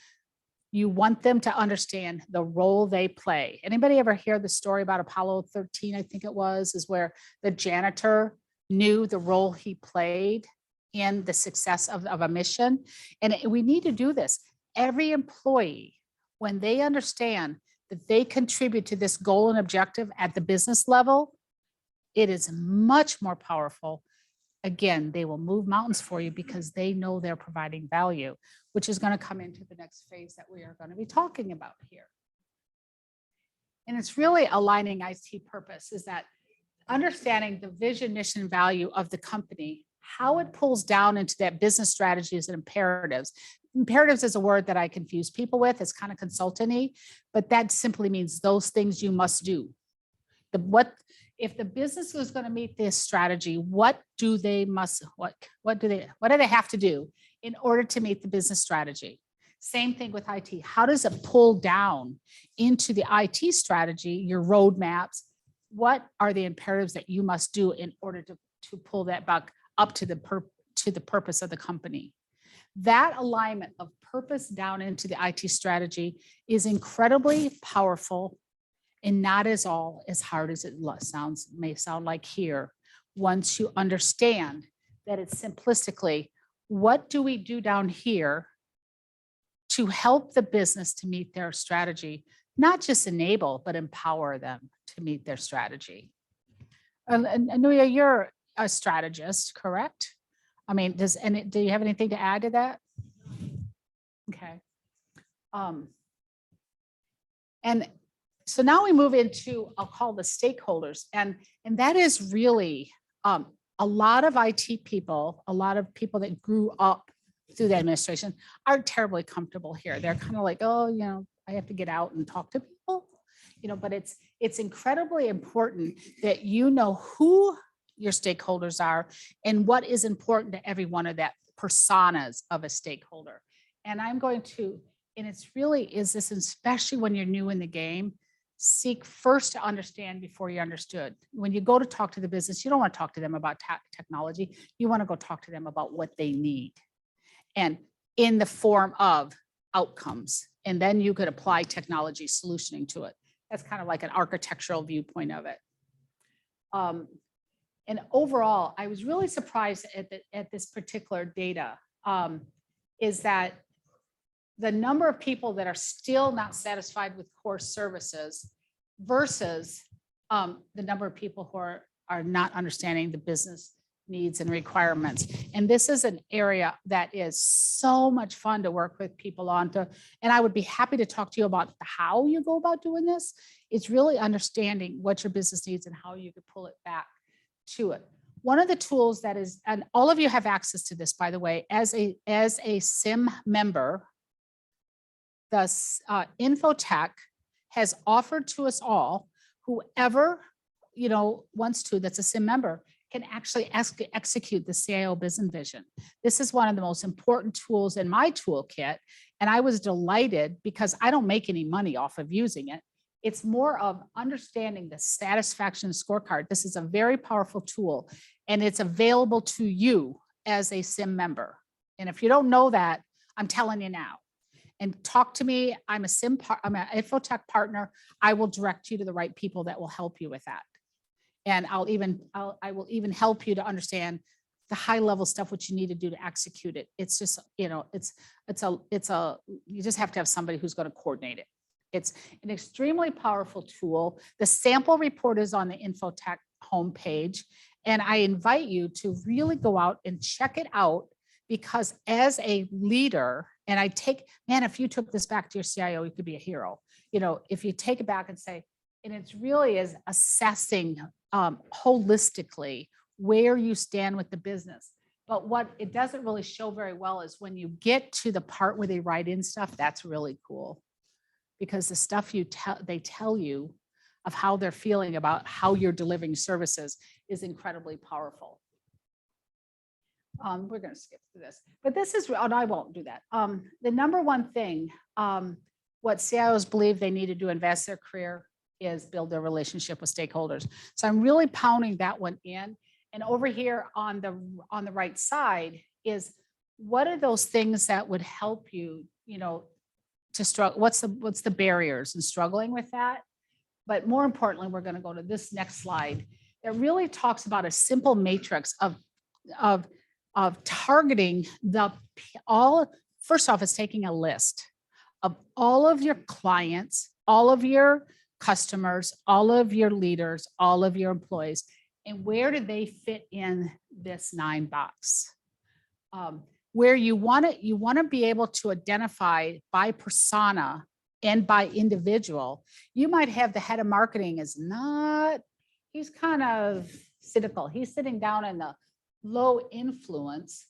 you want them to understand the role they play. Anybody ever hear the story about Apollo 13, I think it was, is where the janitor knew the role he played in the success of a mission? And we need to do this. Every employee, when they understand that they contribute to this goal and objective at the business level, it is much more powerful. Again, they will move mountains for you because they know they're providing value, which is going to come into the next phase that we are going to be talking about here. And it's really aligning IT purpose, is that understanding the vision, mission, value of the company, how it pulls down into that business strategies and imperatives. Imperatives is a word that I confuse people with. It's kind of consultant-y, but that simply means those things you must do. If the business is going to meet this strategy, what do they have to do in order to meet the business strategy? Same thing with IT. How does it pull down into the IT strategy, your roadmaps? What are the imperatives that you must do in order to pull that back up to the purpose of the company? That alignment of purpose down into the IT strategy is incredibly powerful and not as hard as it may sound like here. Once you understand that it's simplistically, what do we do down here to help the business to meet their strategy, not just enable, but empower them to meet their strategy? And Anuya, you're a strategist, correct? I mean, do you have anything to add to that? Okay. And so now we move into, I'll call the stakeholders, and that is really a lot of IT people, a lot of people that grew up through the administration aren't terribly comfortable here. They're kind of like, oh, you know, I have to get out and talk to people, you know, but it's incredibly important that you know who your stakeholders are and what is important to every one of that personas of a stakeholder. And I'm going to, and it's really is this, especially when you're new in the game, seek first to understand before you understood. When you go to talk to the business, you don't want to talk to them about technology. You want to go talk to them about what they need and in the form of outcomes. And then you could apply technology solutioning to it. That's kind of like an architectural viewpoint of it. And overall, I was really surprised at this particular data, is that the number of people that are still not satisfied with core services versus the number of people who are not understanding the business needs and requirements. And this is an area that is so much fun to work with people on to, and I would be happy to talk to you about how you go about doing this. It's really understanding what your business needs and how you could pull it back to it. One of the tools that is, and all of you have access to this, by the way, as a SIM member, the Infotech has offered to us all, whoever, you know, wants to, that's a SIM member, can actually execute the CIO Business Vision. This is one of the most important tools in my toolkit. And I was delighted because I don't make any money off of using it. It's more of understanding the satisfaction scorecard. This is a very powerful tool and it's available to you as a SIM member. And if you don't know that, I'm telling you now. And talk to me. I'm I'm an Infotech partner. I will direct you to the right people that will help you with that. And I will even help you to understand the high level stuff, what you need to do to execute it. It's just, you know, you just have to have somebody who's going to coordinate it. It's an extremely powerful tool. The sample report is on the Infotech homepage. And I invite you to really go out and check it out, because as a leader, and if you took this back to your CIO, you could be a hero. You know, if you take it back and say, and it's really is assessing holistically where you stand with the business. But what it doesn't really show very well is when you get to the part where they write in stuff, that's really cool. Because the stuff they tell you of how they're feeling about how you're delivering services is incredibly powerful. We're going to skip through this, but this is, and I won't do that. The number one thing, what CIOs believe they need to do to invest their career is build their relationship with stakeholders. So I'm really pounding that one in. And over here on the right side is, what are those things that would help you, you know, to struggle? What's the barriers in struggling with that? But more importantly, we're going to go to this next slide that really talks about a simple matrix of targeting first off, it's taking a list of all of your clients, all of your customers, all of your leaders, all of your employees, and where do they fit in this 9 box? Where you want to be able to identify by persona and by individual. You might have the head of marketing he's kind of cynical. He's sitting down in the low influence,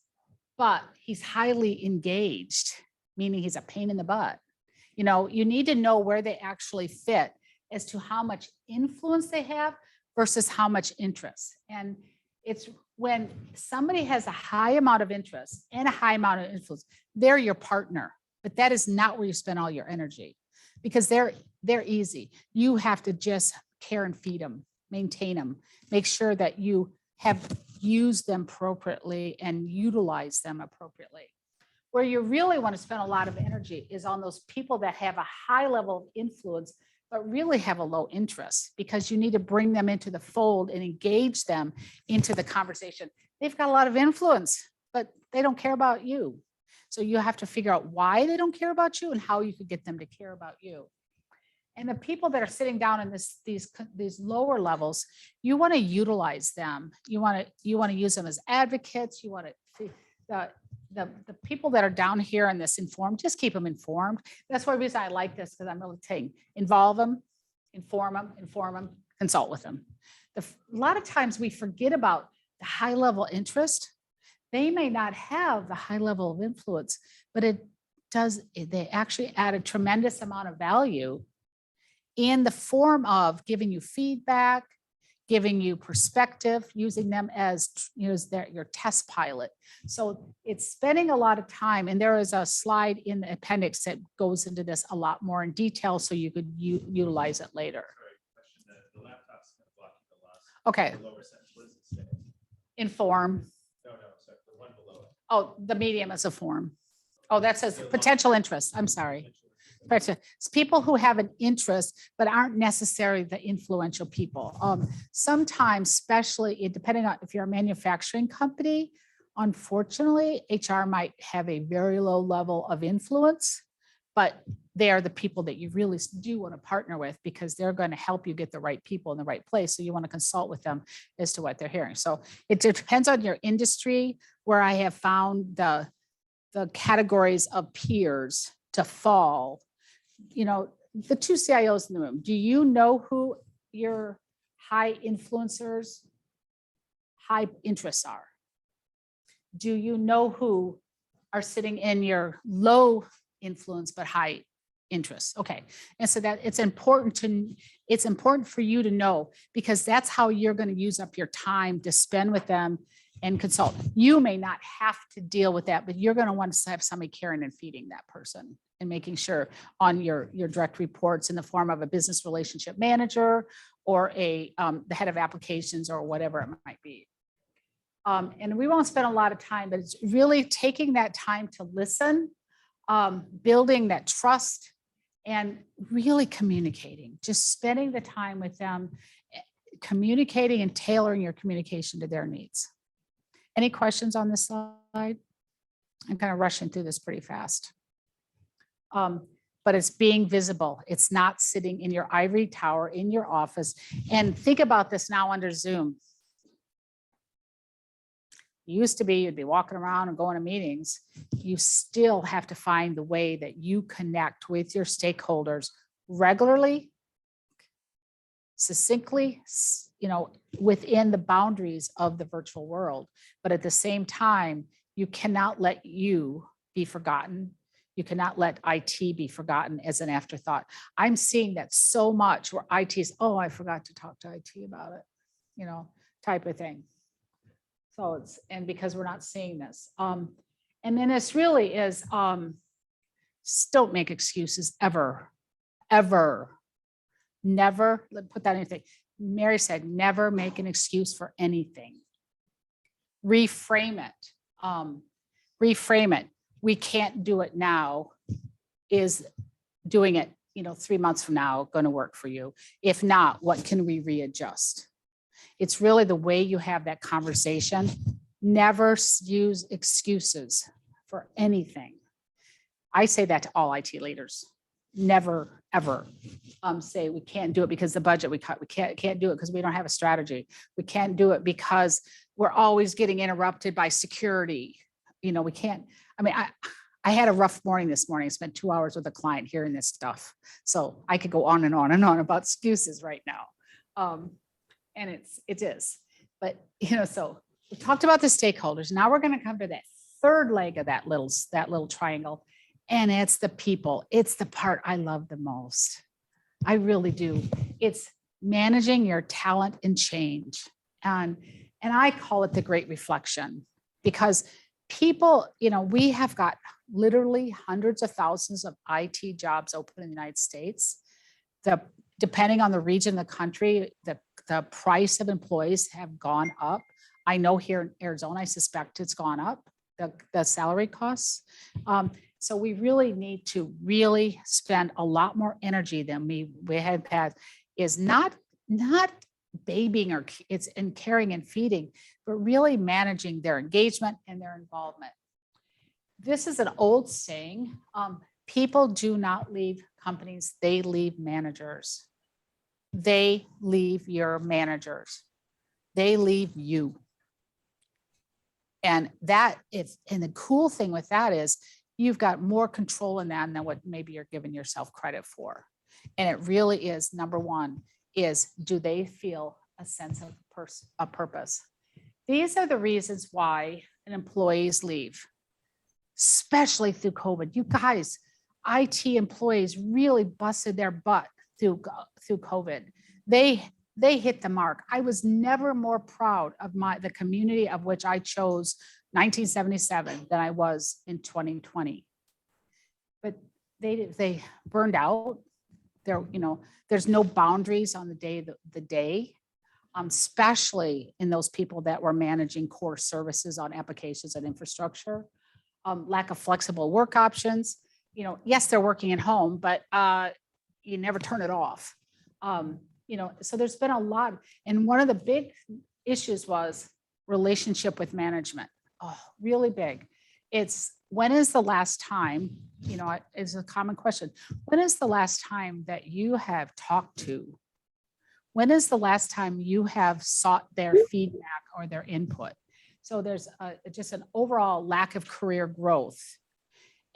but he's highly engaged, meaning he's a pain in the butt. You know, you need to know where they actually fit as to how much influence they have versus how much interest. And it's when somebody has a high amount of interest and a high amount of influence, they're your partner, but that is not where you spend all your energy, because they're easy. You have to just care and feed them, maintain them, make sure that you have used them appropriately and utilize them appropriately. Where you really want to spend a lot of energy is on those people that have a high level of influence, but really have a low interest, because you need to bring them into the fold and engage them into the conversation. They've got a lot of influence, but they don't care about you. So you have to figure out why they don't care about you and how you could get them to care about you. And the people that are sitting down in these lower levels, you want to utilize them. You want to use them as advocates. You want to, the people that are down here in this informed, just keep them informed. That's one reason I like this, because I'm really saying, involve them, inform them, consult with them. A lot of times we forget about the high level interest. They may not have the high level of influence, but they actually add a tremendous amount of value in the form of giving you feedback, giving you perspective, using them as your test pilot. So it's spending a lot of time, and there is a slide in the appendix that goes into this a lot more in detail, so you could utilize it later. Sorry, question. The laptop's gonna block you the last. Okay, The lower sentence, what does it say? inform. No, sorry, the one below it. Oh, the medium is a form. Oh, that says potential interest. I'm sorry. It's people who have an interest, but aren't necessarily the influential people. Sometimes, especially depending on if you're a manufacturing company, unfortunately, HR might have a very low level of influence, but they are the people that you really do want to partner with, because they're going to help you get the right people in the right place. So you want to consult with them as to what they're hearing. So it depends on your industry, where I have found the categories of peers to fall. The two CIOs in the room, do you know who your high influencers, high interests are? Do you know who are sitting in your low influence but high interests? Okay. And so that it's important for you to know, because that's how you're going to use up your time to spend with them and consult. You may not have to deal with that, but you're going to want to have somebody caring and feeding that person and making sure on your direct reports in the form of a business relationship manager or the head of applications or whatever it might be. And we won't spend a lot of time, but it's really taking that time to listen, building that trust, and really communicating, just spending the time with them, communicating and tailoring your communication to their needs. Any questions on this slide? I'm kind of rushing through this pretty fast. But it's being visible. It's not sitting in your ivory tower in your office. And think about this now under Zoom. It used to be you'd be walking around and going to meetings. You still have to find the way that you connect with your stakeholders regularly, succinctly, within the boundaries of the virtual world. But at the same time, you cannot let you be forgotten. You cannot let IT be forgotten as an afterthought. I'm seeing that so much where IT is, oh, I forgot to talk to IT about it, type of thing. So and because we're not seeing this. And then this really is, don't make excuses ever, never, put that in anything. Mary said, never make an excuse for anything. Reframe it. We can't do it now. Is doing it, 3 months from now going to work for you? If not, what can we readjust? It's really the way you have that conversation. Never use excuses for anything. I say that to all IT leaders. Never, ever say we can't do it because the budget we cut. We can't do it because we don't have a strategy. We can't do it because we're always getting interrupted by security. We can't. I had a rough morning this morning. I spent 2 hours with a client hearing this stuff. So I could go on and on and on about excuses right now. And it is. But, so we talked about the stakeholders. Now we're going to come to that third leg of that little triangle. And it's the people. It's the part I love the most. I really do. It's managing your talent and change. And I call it the great reflection, because people, we have got literally hundreds of thousands of IT jobs open in the United States. Depending on the region of the country, the price of employees have gone up. I know here in Arizona, I suspect it's gone up, the salary costs. So we really need to really spend a lot more energy than we have had, is not babying or it's in caring and feeding, but really managing their engagement and their involvement. This is an old saying, People do not leave companies, they leave managers. They leave your managers. They leave you. And the cool thing with that is you've got more control in that than what maybe you're giving yourself credit for. And it really is, number one, is do they feel a sense of purpose? These are the reasons why employees leave, especially through COVID. You guys, IT employees really busted their butt through COVID. They hit the mark. I was never more proud of the community of which I chose 1977 than I was in 2020. But they burned out. There's no boundaries on the day, especially in those people that were managing core services on applications and infrastructure. Lack of flexible work options. Yes, they're working at home, but you never turn it off. So there's been a lot. And one of the big issues was relationship with management. Oh, really big. It's when is the last time, it's a common question. When is the last time that you have talked to? When is the last time you have sought their feedback or their input? So there's just an overall lack of career growth.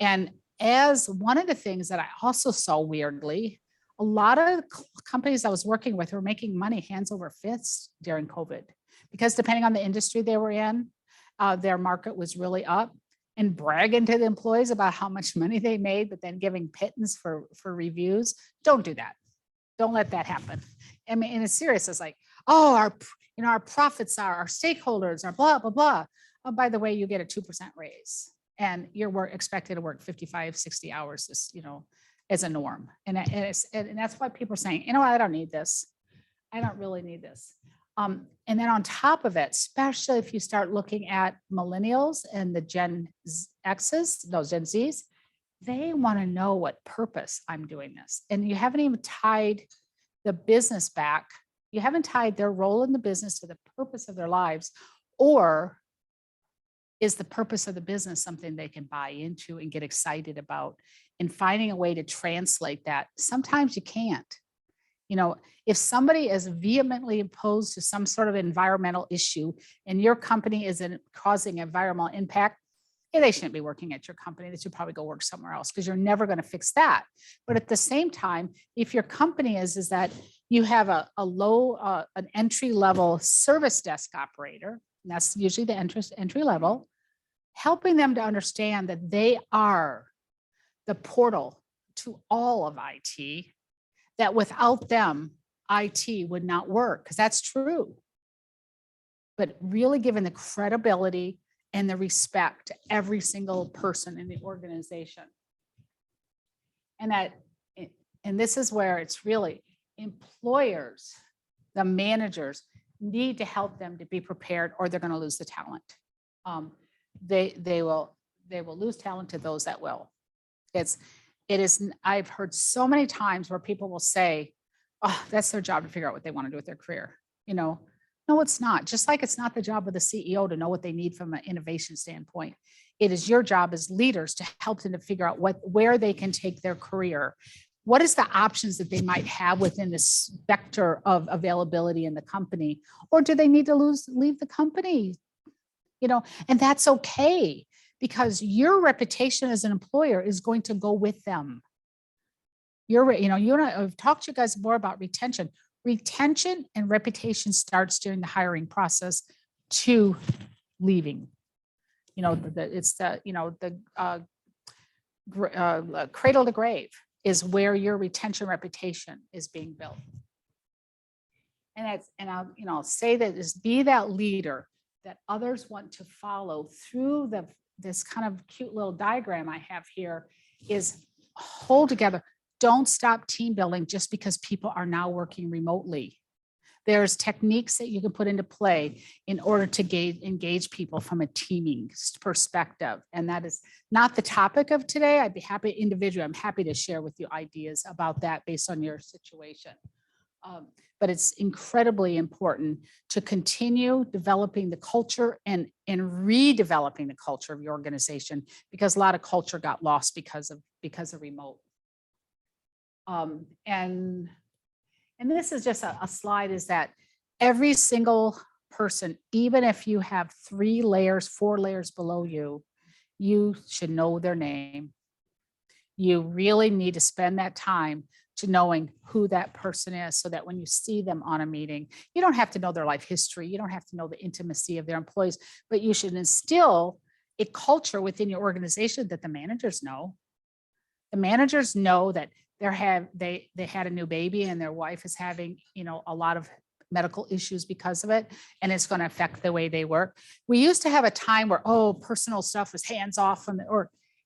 And as one of the things that I also saw weirdly, a lot of companies I was working with were making money hands over fists during COVID because depending on the industry they were in, their market was really up, and bragging to the employees about how much money they made, but then giving pittance for reviews. Don't do that. Don't let that happen. I mean, and it's serious. It's like, oh, our profits are, our stakeholders are blah, blah, blah. Oh, by the way, you get a 2% raise and you're expected to work 55, 60 hours, as a norm. And that's why people are saying, I don't need this. I don't really need this. And then on top of it, especially if you start looking at millennials and the Gen X's, those Gen Zs, they want to know what purpose I'm doing this. And you haven't even tied the business back. You haven't tied their role in the business to the purpose of their lives, or is the purpose of the business something they can buy into and get excited about, and finding a way to translate that. Sometimes you can't. If somebody is vehemently opposed to some sort of environmental issue and your company isn't causing environmental impact, they shouldn't be working at your company. They should probably go work somewhere else because you're never going to fix that. But at the same time, if your company is that you have a low, an entry level service desk operator, and that's usually the entry level, helping them to understand that they are the portal to all of IT, that without them, IT would not work, because that's true. But really giving the credibility and the respect to every single person in the organization. And this is where it's really employers, the managers need to help them to be prepared, or they're going to lose the talent. They will lose talent to those that will. I've heard so many times where people will say, oh, that's their job to figure out what they want to do with their career. No, it's not. Just like it's not the job of the CEO to know what they need from an innovation standpoint. It is your job as leaders to help them to figure out where they can take their career. What is the options that they might have within this vector of availability in the company? Or do they need to leave the company? And that's okay, because your reputation as an employer is going to go with them. You and I have talked to you guys more about retention. Retention and reputation starts during the hiring process to leaving. It's the cradle to grave is where your retention reputation is being built. And I'll say that is, be that leader that others want to follow through this kind of cute little diagram I have here, is hold together. Don't stop team building just because people are now working remotely. There's techniques that you can put into play in order to engage people from a teaming perspective. And that is not the topic of today. I'd be happy individually. I'm happy to share with you ideas about that based on your situation. But it's incredibly important to continue developing the culture and redeveloping the culture of your organization, because a lot of culture got lost because of remote. And this is just a slide, is that every single person, even if you have 3 layers, 4 layers below you, you should know their name. You really need to spend that time to knowing who that person is, so that when you see them on a meeting, you don't have to know their life history. You don't have to know the intimacy of their employees, but you should instill a culture within your organization that the managers know. The managers know that they had a new baby and their wife is having, a lot of medical issues because of it, and it's going to affect the way they work. We used to have a time where, personal stuff was hands off from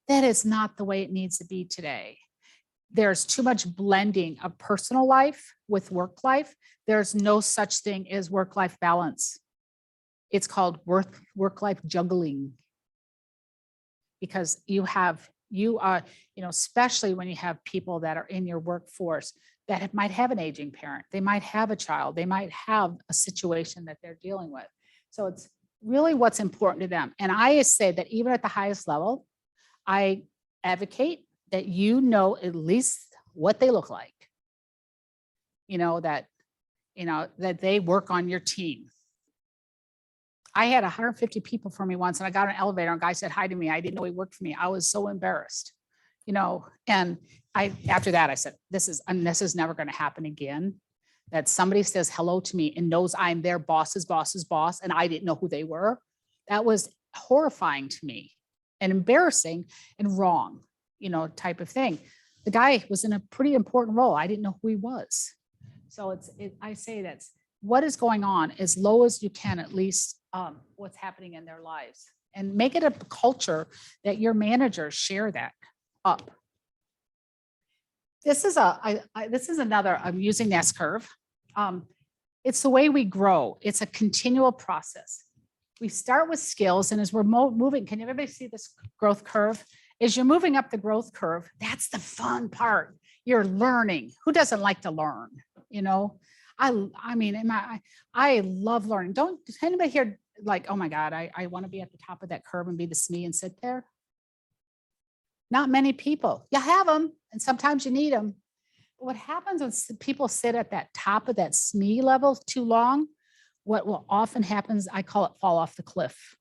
that is not the way it needs to be today. There's too much blending of personal life with work life. There's no such thing as work-life balance. It's called work-life juggling. Because you are, especially when you have people that are in your workforce that might have an aging parent, they might have a child, they might have a situation that they're dealing with. So it's really what's important to them. And I say that even at the highest level, I advocate that at least what they look like, that they work on your team. I had 150 people for me once, and I got an elevator and a guy said hi to me. I didn't know he worked for me. I was so embarrassed, and after that I said, this is never going to happen again. That somebody says hello to me and knows I'm their boss's boss's boss, and I didn't know who they were. That was horrifying to me and embarrassing and wrong, type of thing. The guy was in a pretty important role. I didn't know who he was. So I say that's what is going on as low as you can, at least what's happening in their lives, and make it a culture that your managers share that up. This is another, I'm using the S-curve. It's the way we grow. It's a continual process. We start with skills, and as we're moving, can everybody see this growth curve? As you're moving up the growth curve, that's the fun part. You're learning. Who doesn't like to learn? I love learning. Does anybody here like, oh my God, I want to be at the top of that curve and be the SME and sit there? Not many people. You have them, and sometimes you need them. But what happens when people sit at that top of that SME level too long, what will often happen is, I call it fall off the cliff.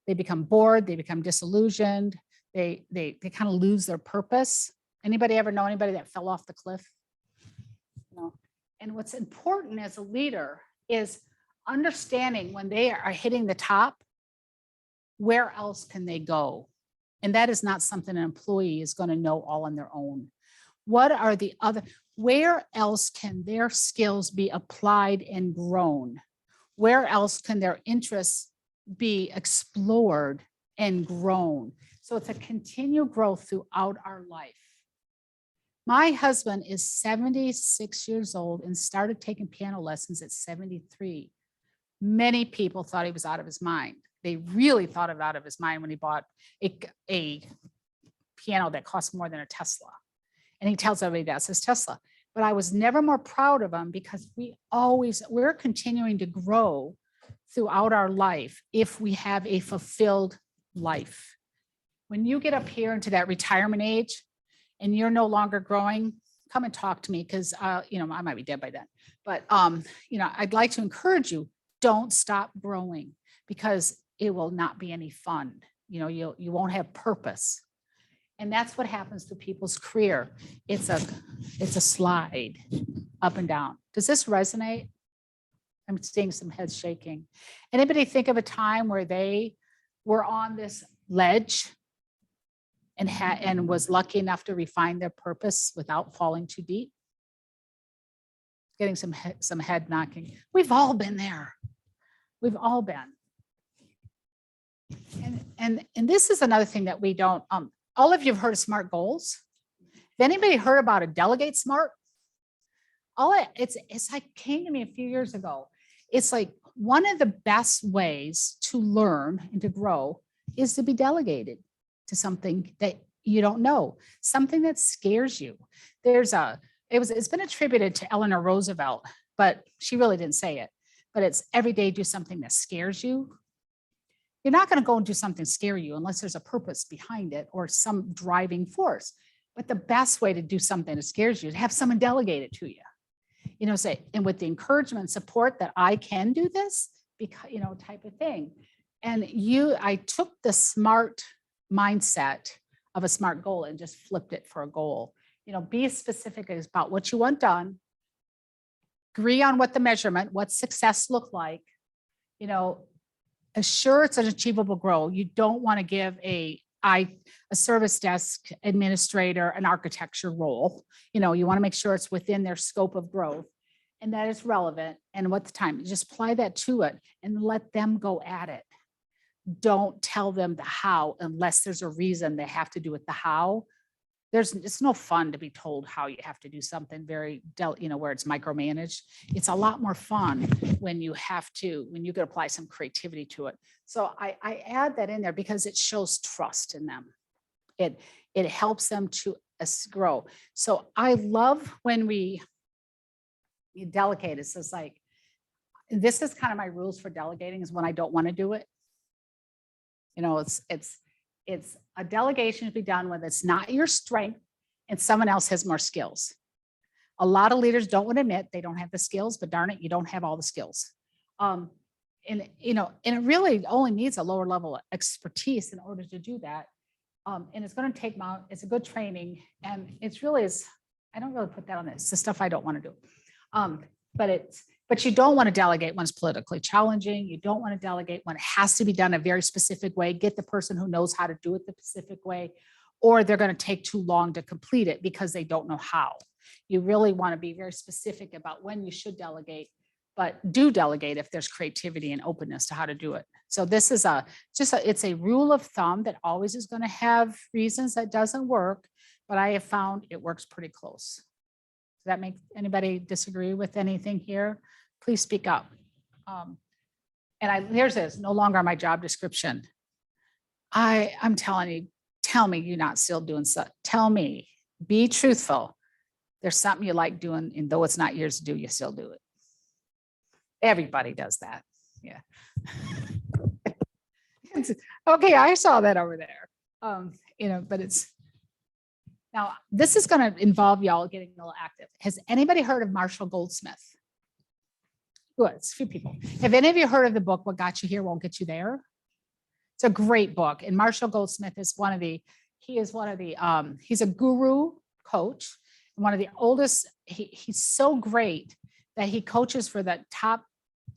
They become bored, they become disillusioned, they kind of lose their purpose. Anybody ever know anybody that fell off the cliff? No. And what's important as a leader is understanding when they are hitting the top, where else can they go? And that is not something an employee is going to know all on their own. What are the other, where else can their skills be applied and grown? Where else can their interests be explored and grown? So it's a continued growth throughout our life. My husband is 76 years old and started taking piano lessons at 73. Many people thought he was out of his mind. They really thought of out of his mind when he bought a piano that cost more than a Tesla. And he tells everybody that's his Tesla. But I was never more proud of him, because we're continuing to grow throughout our life if we have a fulfilled life. When you get up here into that retirement age and you're no longer growing, come and talk to me, because I might be dead by then. But I'd like to encourage you, don't stop growing, because it will not be any fun. You won't have purpose. And that's what happens to people's career. It's a slide up and down. Does this resonate? I'm seeing some heads shaking. Anybody think of a time where they were on this ledge and was lucky enough to refine their purpose without falling too deep? Getting some head knocking. We've all been there. We've all been. And this is another thing that we don't, all of you have heard of SMART goals. If anybody heard about a Delegate SMART? It's like came to me a few years ago. It's like one of the best ways to learn and to grow is to be delegated to something that you don't know, something that scares you. There's a it's been attributed to Eleanor Roosevelt, but she really didn't say it. But it's every day do something that scares you. You're not going to go and do something scare you unless there's a purpose behind it or some driving force. But the best way to do something that scares you is have someone delegate it to you. You know, say, and with the encouragement and support that I can do this, because, you know, type of thing. And I took the SMART mindset of a SMART goal and just flipped it for a goal. You know, be specific about what you want done. Agree on what the measurement, what success look like. You know, assure it's an achievable goal. You don't want to give a service desk administrator an architecture role. You know, you want to make sure it's within their scope of growth and that it's relevant and what the time. Just apply that to it and let them go at it. Don't tell them the how unless there's a reason they have to do it the how. It's no fun to be told how you have to do something very, you know, where it's micromanaged. It's a lot more fun when you can apply some creativity to it. So I add that in there because it shows trust in them. It helps them to grow. So I love when you delegate. It's just like, this is kind of my rules for delegating is when I don't want to do it. You know, it's a delegation to be done when it's not your strength and someone else has more skills. A lot of leaders don't want to admit they don't have the skills, but darn it, you don't have all the skills. And you know, and it really only needs a lower level of expertise in order to do that. And it's going to take it's a good training, and it's really I don't really put that on it. It's the stuff I don't want to do. But you don't want to delegate when it's politically challenging. You don't want to delegate when it has to be done a very specific way. Get the person who knows how to do it the specific way, or they're going to take too long to complete it because they don't know how. You really want to be very specific about when you should delegate, but do delegate if there's creativity and openness to how to do it. So this is it's a rule of thumb that always is going to have reasons that doesn't work, but I have found it works pretty close. Does that make anybody disagree with anything here? Please speak up. Here's this, no longer on my job description. I'm telling you, tell me you're not still doing so. Tell me, be truthful. There's something you like doing, and though it's not yours to do, you still do it. Everybody does that. Yeah. Okay, I saw that over there. You know, but now this is going to involve y'all getting a little active. Has anybody heard of Marshall Goldsmith? Good, it's a few people. Have any of you heard of the book, What Got You Here Won't Get You There? It's a great book. And Marshall Goldsmith is he's a guru coach, one of the oldest. He's so great that he coaches for the top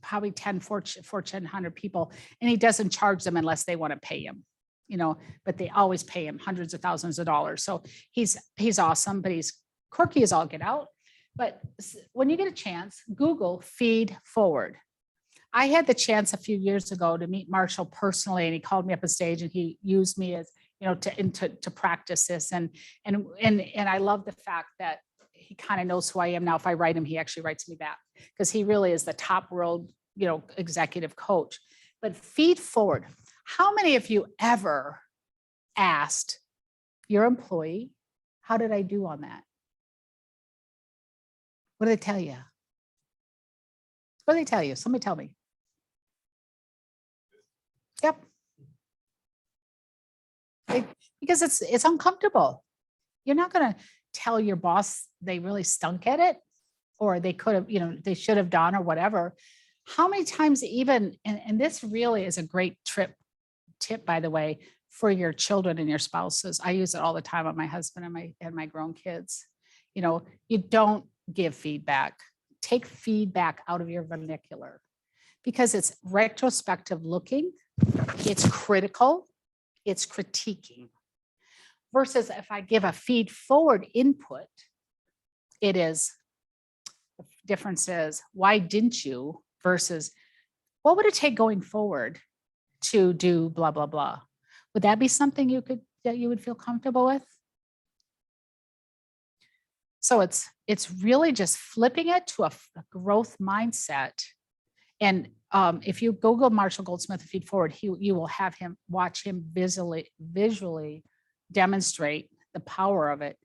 probably 10 Fortune 100 people, and he doesn't charge them unless they want to pay him, you know, but they always pay him hundreds of thousands of dollars. So he's awesome, but he's quirky as all get out. But when you get a chance, Google Feed Forward. I had the chance a few years ago to meet Marshall personally, and he called me up on stage and he used me as, you know, to practice this. And I love the fact that he kind of knows who I am now. If I write him, he actually writes me back because he really is the top world, you know, executive coach. But Feed Forward. How many of you ever asked your employee, how did I do on that? What do they tell you? What do they tell you? Somebody tell me. Yep. Because it's uncomfortable. You're not going to tell your boss they really stunk at it, or they could have, you know, they should have done or whatever. How many times even, and this really is a great tip, by the way, for your children and your spouses. I use it all the time on my husband and my grown kids. You know, you don't give feedback. Take feedback out of your vernacular because it's retrospective looking, it's critical, it's critiquing. Versus if I give a feed forward input, it is, the difference is, why didn't you versus what would it take going forward to do blah, blah, blah. Would that be something that you would feel comfortable with? So it's really just flipping it to a growth mindset. And if you Google Marshall Goldsmith Feed Forward, you will have him watch him visually demonstrate the power of it.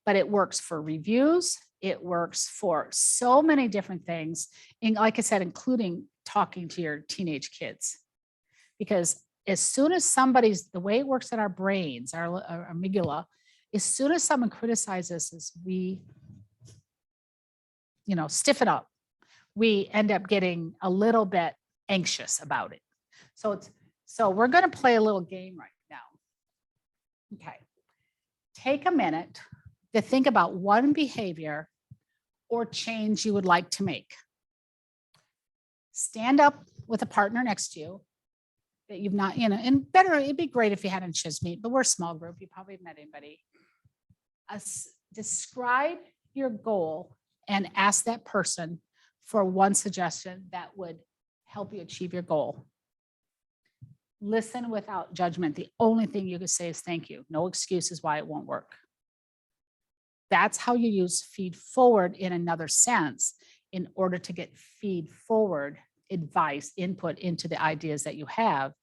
But it works for reviews. it works for so many different things. And like I said, including talking to your teenage kids. Because as soon as the way it works in our brains, our amygdala, as soon as someone criticizes us, we, stiffen up. We end up getting a little bit anxious about it. So we're going to play a little game right now. Okay. Take a minute to think about one behavior or change you would like to make. Stand up with a partner next to you that you've not, and better, it'd be great if you had in Chismeet, but we're a small group. You probably met anybody. Describe your goal and ask that person for one suggestion that would help you achieve your goal. Listen without judgment. The only thing you could say is thank you. No excuses why it won't work. That's how you use feed forward in another sense in order to get feed forward advice, input into the ideas that you have,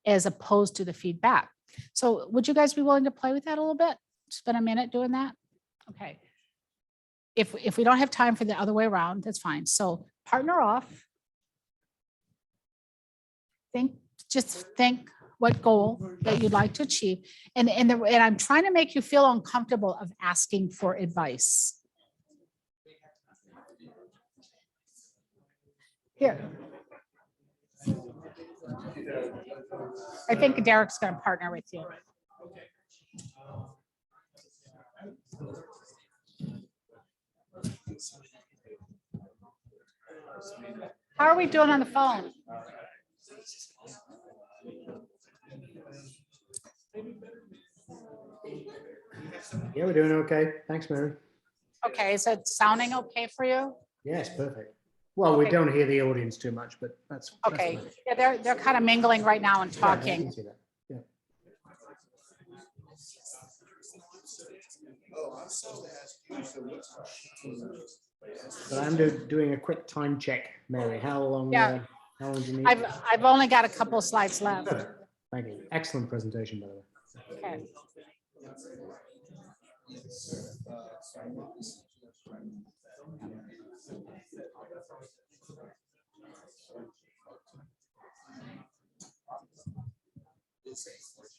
as opposed to the feedback. So would you guys be willing to play with that a little bit? Spend a minute doing that? Okay. If we don't have time for the other way around, that's fine. So partner off. Just think what goal that you'd like to achieve. And I'm trying to make you feel uncomfortable of asking for advice. Here. I think Derek's going to partner with you. How are we doing on the phone? Yeah, we're doing okay. Thanks, Mary. Okay, is it sounding okay for you? Yes, perfect. Well, we Okay. don't hear the audience too much, but that's Okay, fine. yeah, they're kind of mingling right now and Yeah, I talking. can see that. Yeah. But I'm doing a quick time check, Mary. How long? Yeah. How long do you need? I've only got a couple of slides left. Good. Thank you. Excellent presentation, by the way. Okay.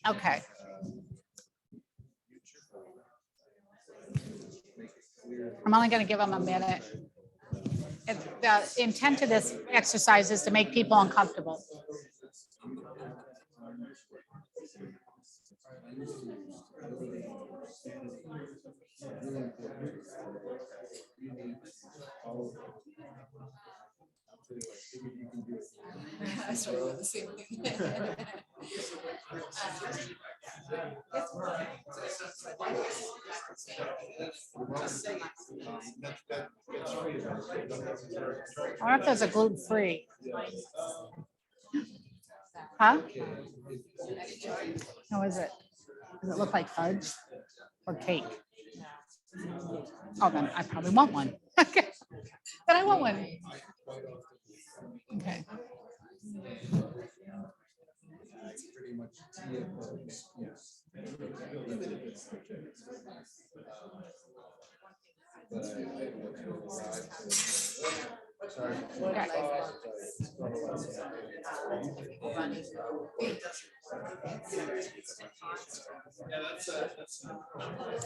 Okay. I'm only going to give them a minute. The intent of this exercise is to make people uncomfortable. I wonder if there's a gluten-free. Huh? How is it? Does it look like fudge or cake? Oh, then I probably want one. Okay. Then I want one. Okay.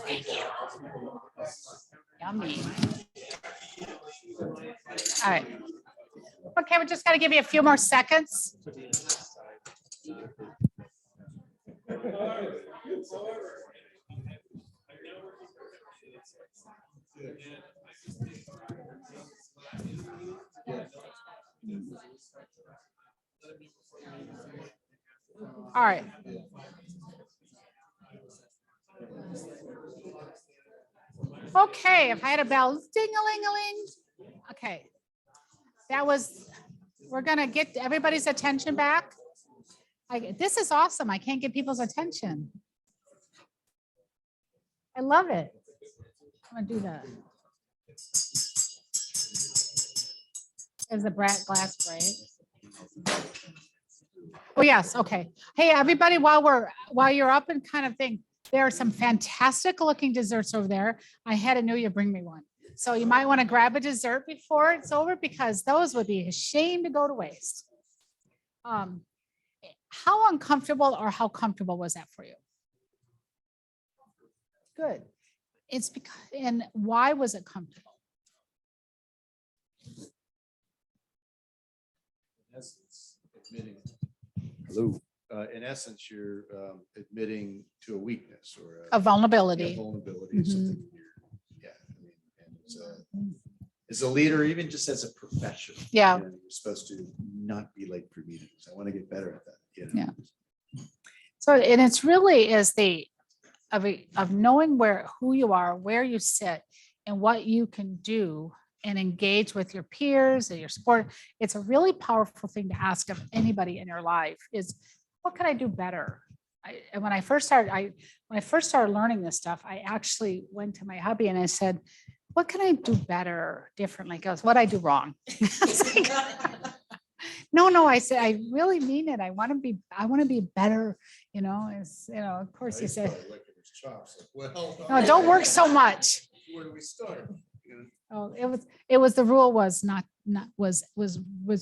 Thank you. Yummy. All right. Okay, we just got to give you a few more seconds. All right. Okay, if I had a bell, ding-a-ling-a-ling. Okay. We're gonna get everybody's attention back. This is awesome. I can't get people's attention. I love it. I'm gonna do that. Is the glass break? Oh, yes, okay. Hey, everybody, while you're up and kind of thing, there are some fantastic looking desserts over there. I had a new you bring me one. So you might want to grab a dessert before it's over because those would be a shame to go to waste. How uncomfortable or how comfortable was that for you? Good. It's because, and why was it comfortable? In essence, admitting, hello, in essence, you're admitting to a weakness or A vulnerability. vulnerability, something you're, yeah. I mean, and it's as a leader, even just as a professional. Yeah. you know, You're supposed to not be late for meetings. I want to get better at that. Yeah. So, and it's really is the of knowing who you are, where you sit, and what you can do and engage with your peers and your sport. It's a really powerful thing to ask of anybody in your life is, what can I do better? And when I first started learning this stuff, I actually went to my hubby and I said, what can I do better, differently? He goes, what I do wrong? No, I said, I really mean it. I want to be better, of course he said, no, don't work so much. Where do we start? Oh, it was the rule was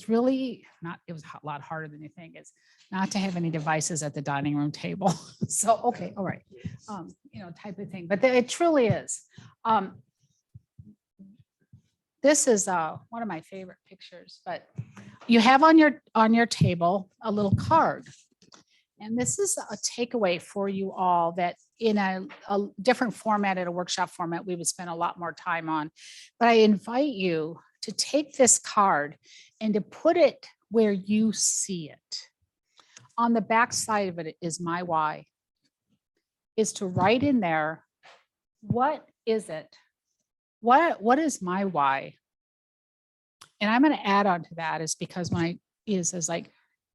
really not, it was a lot harder than you think. It's not to have any devices at the dining room table. So, okay, all right. Type of thing, but it truly is. This is one of my favorite pictures, but you have on your table a little card. And this is a takeaway for you all that in a different format, at a workshop format, we would spend a lot more time on. But I invite you to take this card and to put it where you see it. On the back side of it is my why. Is to write in there, what is it? What is my why? And I'm going to add on to that is because is like,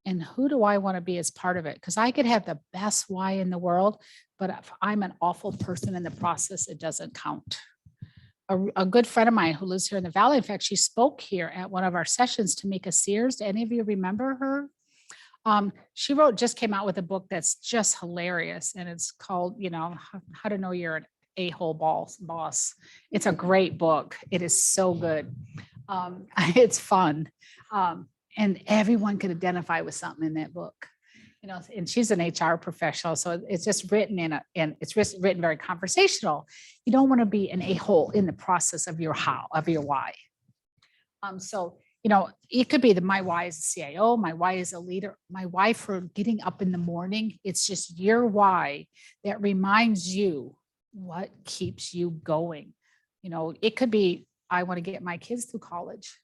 and who do I want to be as part of it? Because I could have the best why in the world, but if I'm an awful person in the process, it doesn't count. A good friend of mine who lives here in the Valley, in fact, she spoke here at one of our sessions, Tamika Sears. Do any of you remember her? She just came out with a book that's just hilarious. And it's called, How to Know You're an A-hole boss. It's a great book. It is so good. It's fun. And everyone could identify with something in that book, and she's an HR professional. So it's just written and it's written very conversational. You don't want to be an a-hole in the process of your why. So, it could be my why as a CIO, my why as a leader, my why for getting up in the morning. It's just your why that reminds you what keeps you going. It could be, I want to get my kids through college.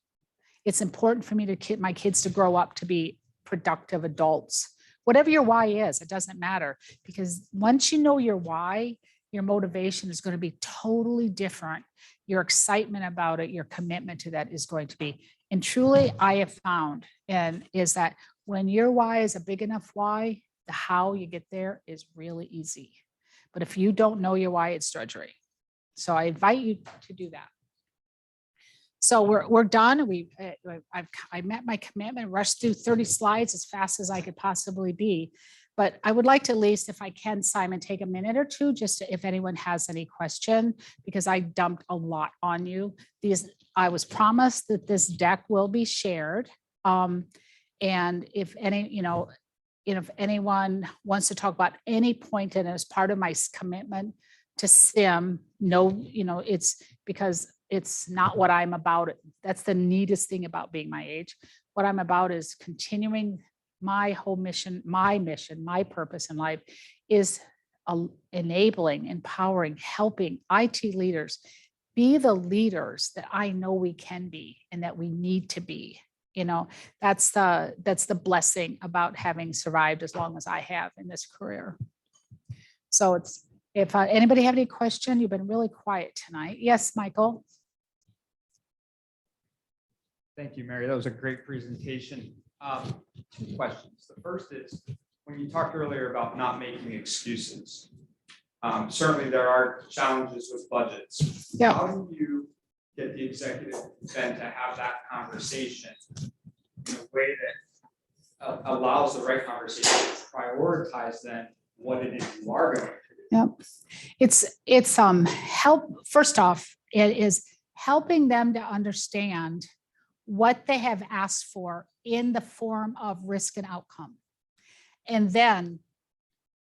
It's important for me to get my kids to grow up to be productive adults. Whatever your why is, it doesn't matter, because once you know your why, your motivation is going to be totally different. Your excitement about it, your commitment to that is going to be. And truly, I have found, is that when your why is a big enough why, the how you get there is really easy. But if you don't know your why, it's drudgery. So I invite you to do that. So we're done. I met my commitment, rushed through 30 slides as fast as I could possibly be. But I would like to, at least if I can, Simon, take a minute or two, just if anyone has any question, because I dumped a lot on you. I was promised that this deck will be shared. And if if anyone wants to talk about any point in it as part of my commitment to SIM, it's because it's not what I'm about. That's the neatest thing about being my age. What I'm about is continuing my whole mission, my purpose in life is enabling, empowering, helping IT leaders be the leaders that I know we can be and that we need to be. That's the blessing about having survived as long as I have in this career. So if anybody have any question, you've been really quiet tonight. Yes, Michael. Thank you, Mary. That was a great presentation. 2 questions. The first is, when you talked earlier about not making excuses, certainly there are challenges with budgets. Yeah. How do you get the executive then to have that conversation in a way that allows the right conversation to prioritize then what it is you are going to do? Yep. It's help. First off, it is helping them to understand what they have asked for in the form of risk and outcome. And then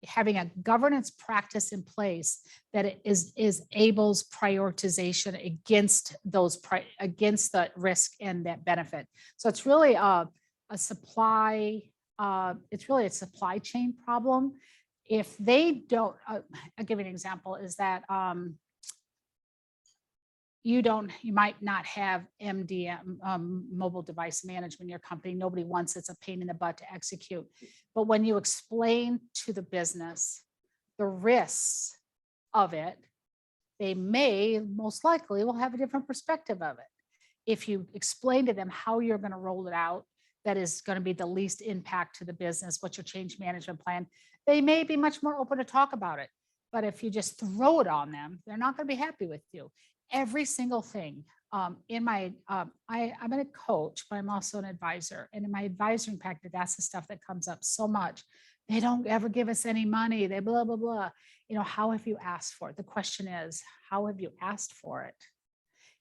having a governance practice in place that is ables prioritization against those against the risk and that benefit. So it's really a supply, it's really a supply chain problem. If they don't, I'll give you an example, is that you might not have MDM, mobile device management in your company. Nobody wants, it's a pain in the butt to execute. But when you explain to the business the risks of it, they most likely will have a different perspective of it. If you explain to them how you're going to roll it out, that is going to be the least impact to the business, what's your change management plan, they may be much more open to talk about it. But if you just throw it on them, they're not going to be happy with you. Every single thing in my, I'm a coach, but I'm also an advisor. And in my advisory practice, that's the stuff that comes up so much. They don't ever give us any money. They blah, blah, blah. You know, how have you asked for it? The question is, how have you asked for it?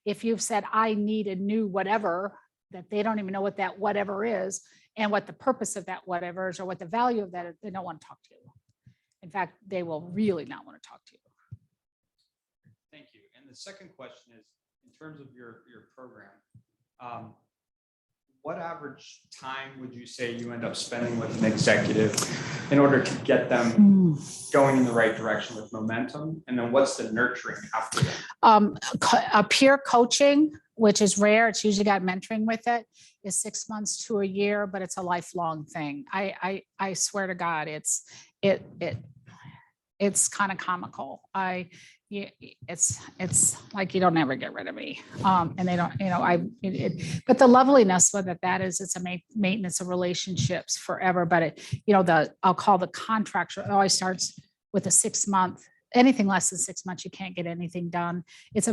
If you've said, I need a new whatever, that they don't even know what that whatever is and what the purpose of that whatever is or what the value of that is, they don't want to talk to you. In fact, they will really not want to talk to you. Thank you. And the second question is, in terms of your program, what average time would you say you end up spending with an executive in order to get them going in the right direction with momentum? And then what's the nurturing after that? A peer coaching, which is rare, it's usually got mentoring with it, is 6 months to a year, but it's a lifelong thing. I swear to God, it's kind of comical. It's like you don't ever get rid of me, and they don't, you know. But the loveliness with that is it's a maintenance of relationships forever. But it, you know, I'll call the contract. It always starts with a 6 month. Anything less than 6 months, you can't get anything done. It's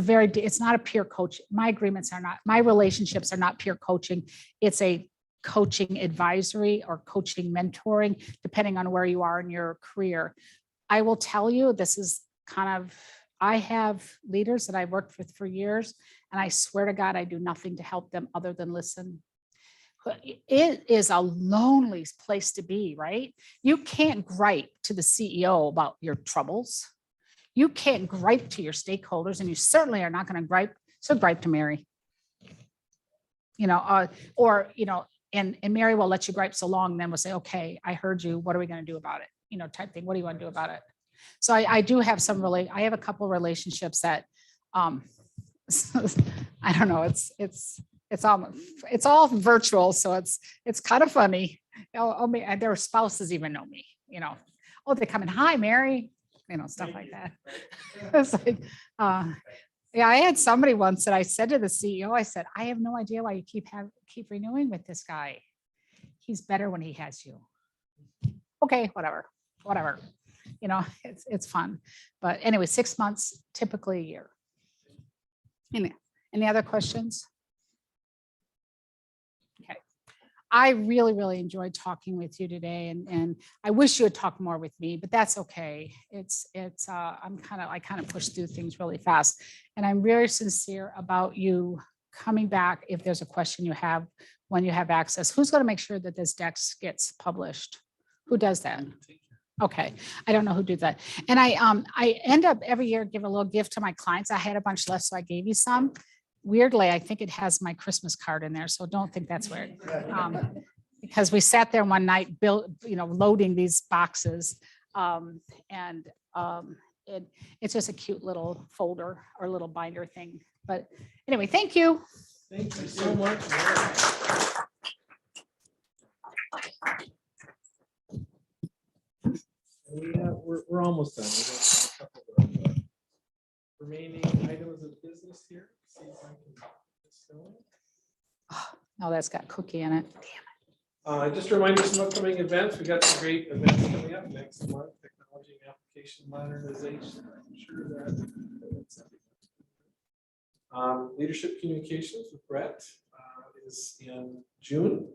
not a peer coach. My relationships are not peer coaching. It's a coaching advisory or coaching mentoring, depending on where you are in your career. I will tell you, this is kind of, I have leaders that I've worked with for years, and I swear to God, I do nothing to help them other than listen. It is a lonely place to be, right? You can't gripe to the CEO about your troubles. You can't gripe to your stakeholders, and you certainly are not going to gripe. So gripe to Mary, you know, or, you know, and Mary will let you gripe so long, and then we'll say, okay, I heard you. What are we going to do about it? You know, type thing. What do you want to do about it? So I do have I have a couple of relationships that, I don't know. It's all virtual. So it's kind of funny. And their spouses even know me, you know, oh, they come in, hi, Mary, you know, stuff like that. It's like, yeah, I had somebody once that I said to the CEO, I said, I have no idea why you keep renewing with this guy. He's better when he has you. Okay, whatever. You know, it's fun. But anyway, 6 months, typically a year. Any other questions? Okay. I really, really enjoyed talking with you today, and I wish you had talked more with me, but that's okay. I kind of push through things really fast, and I'm very sincere about you coming back if there's a question you have when you have access. Who's going to make sure that this deck gets published? Who does that? Okay, I don't know who did that. And I end up every year give a little gift to my clients. I had a bunch left, so I gave you some. Weirdly, I think it has my Christmas card in there, so don't think that's weird. Because we sat there one night, loading these boxes, and it's just a cute little folder or little binder thing. But anyway, thank you. Thank you so much. We're almost done. We got a couple of remaining items of business here. See if I can get this going. Oh, that's got cookie in it. Just a reminder, some upcoming events. We got some great events coming up next month. Technology and application modernization. I'm sure that leadership communications with Brett is in June.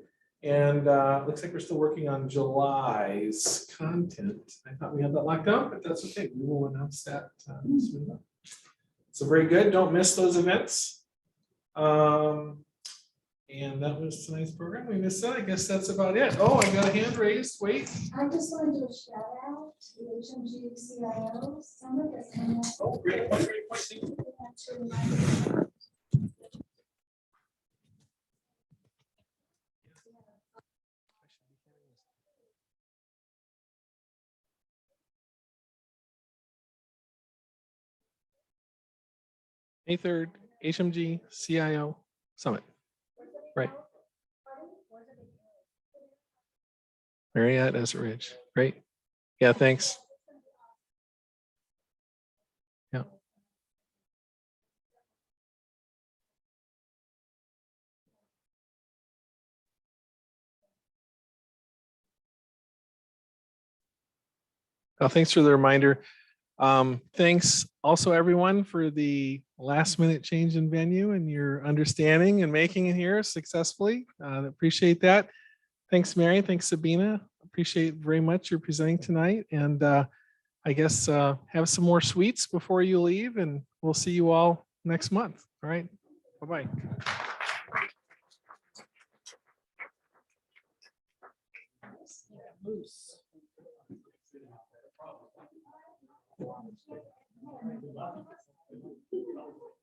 And looks like we're still working on July's content. I thought we had that locked down, but that's okay. We will announce that soon enough. So very good. Don't miss those events. And that was tonight's program. We missed that. I guess that's about it. Oh, I got a hand raised. Wait. I just wanted to do a shout out to the HMG CIO Summit that's coming up. Oh, great. May 3rd, HMG CIO Summit. Right. Marriott Desert Ridge. Great. Yeah, thanks. Yeah. Well, thanks for the reminder. Thanks also everyone for the last minute change in venue and your understanding and making it here successfully. Appreciate that. Thanks, Mary. Thanks, Sabina. Appreciate very much your presenting tonight. And I guess have some more sweets before you leave, and we'll see you all next month. All right. Bye-bye.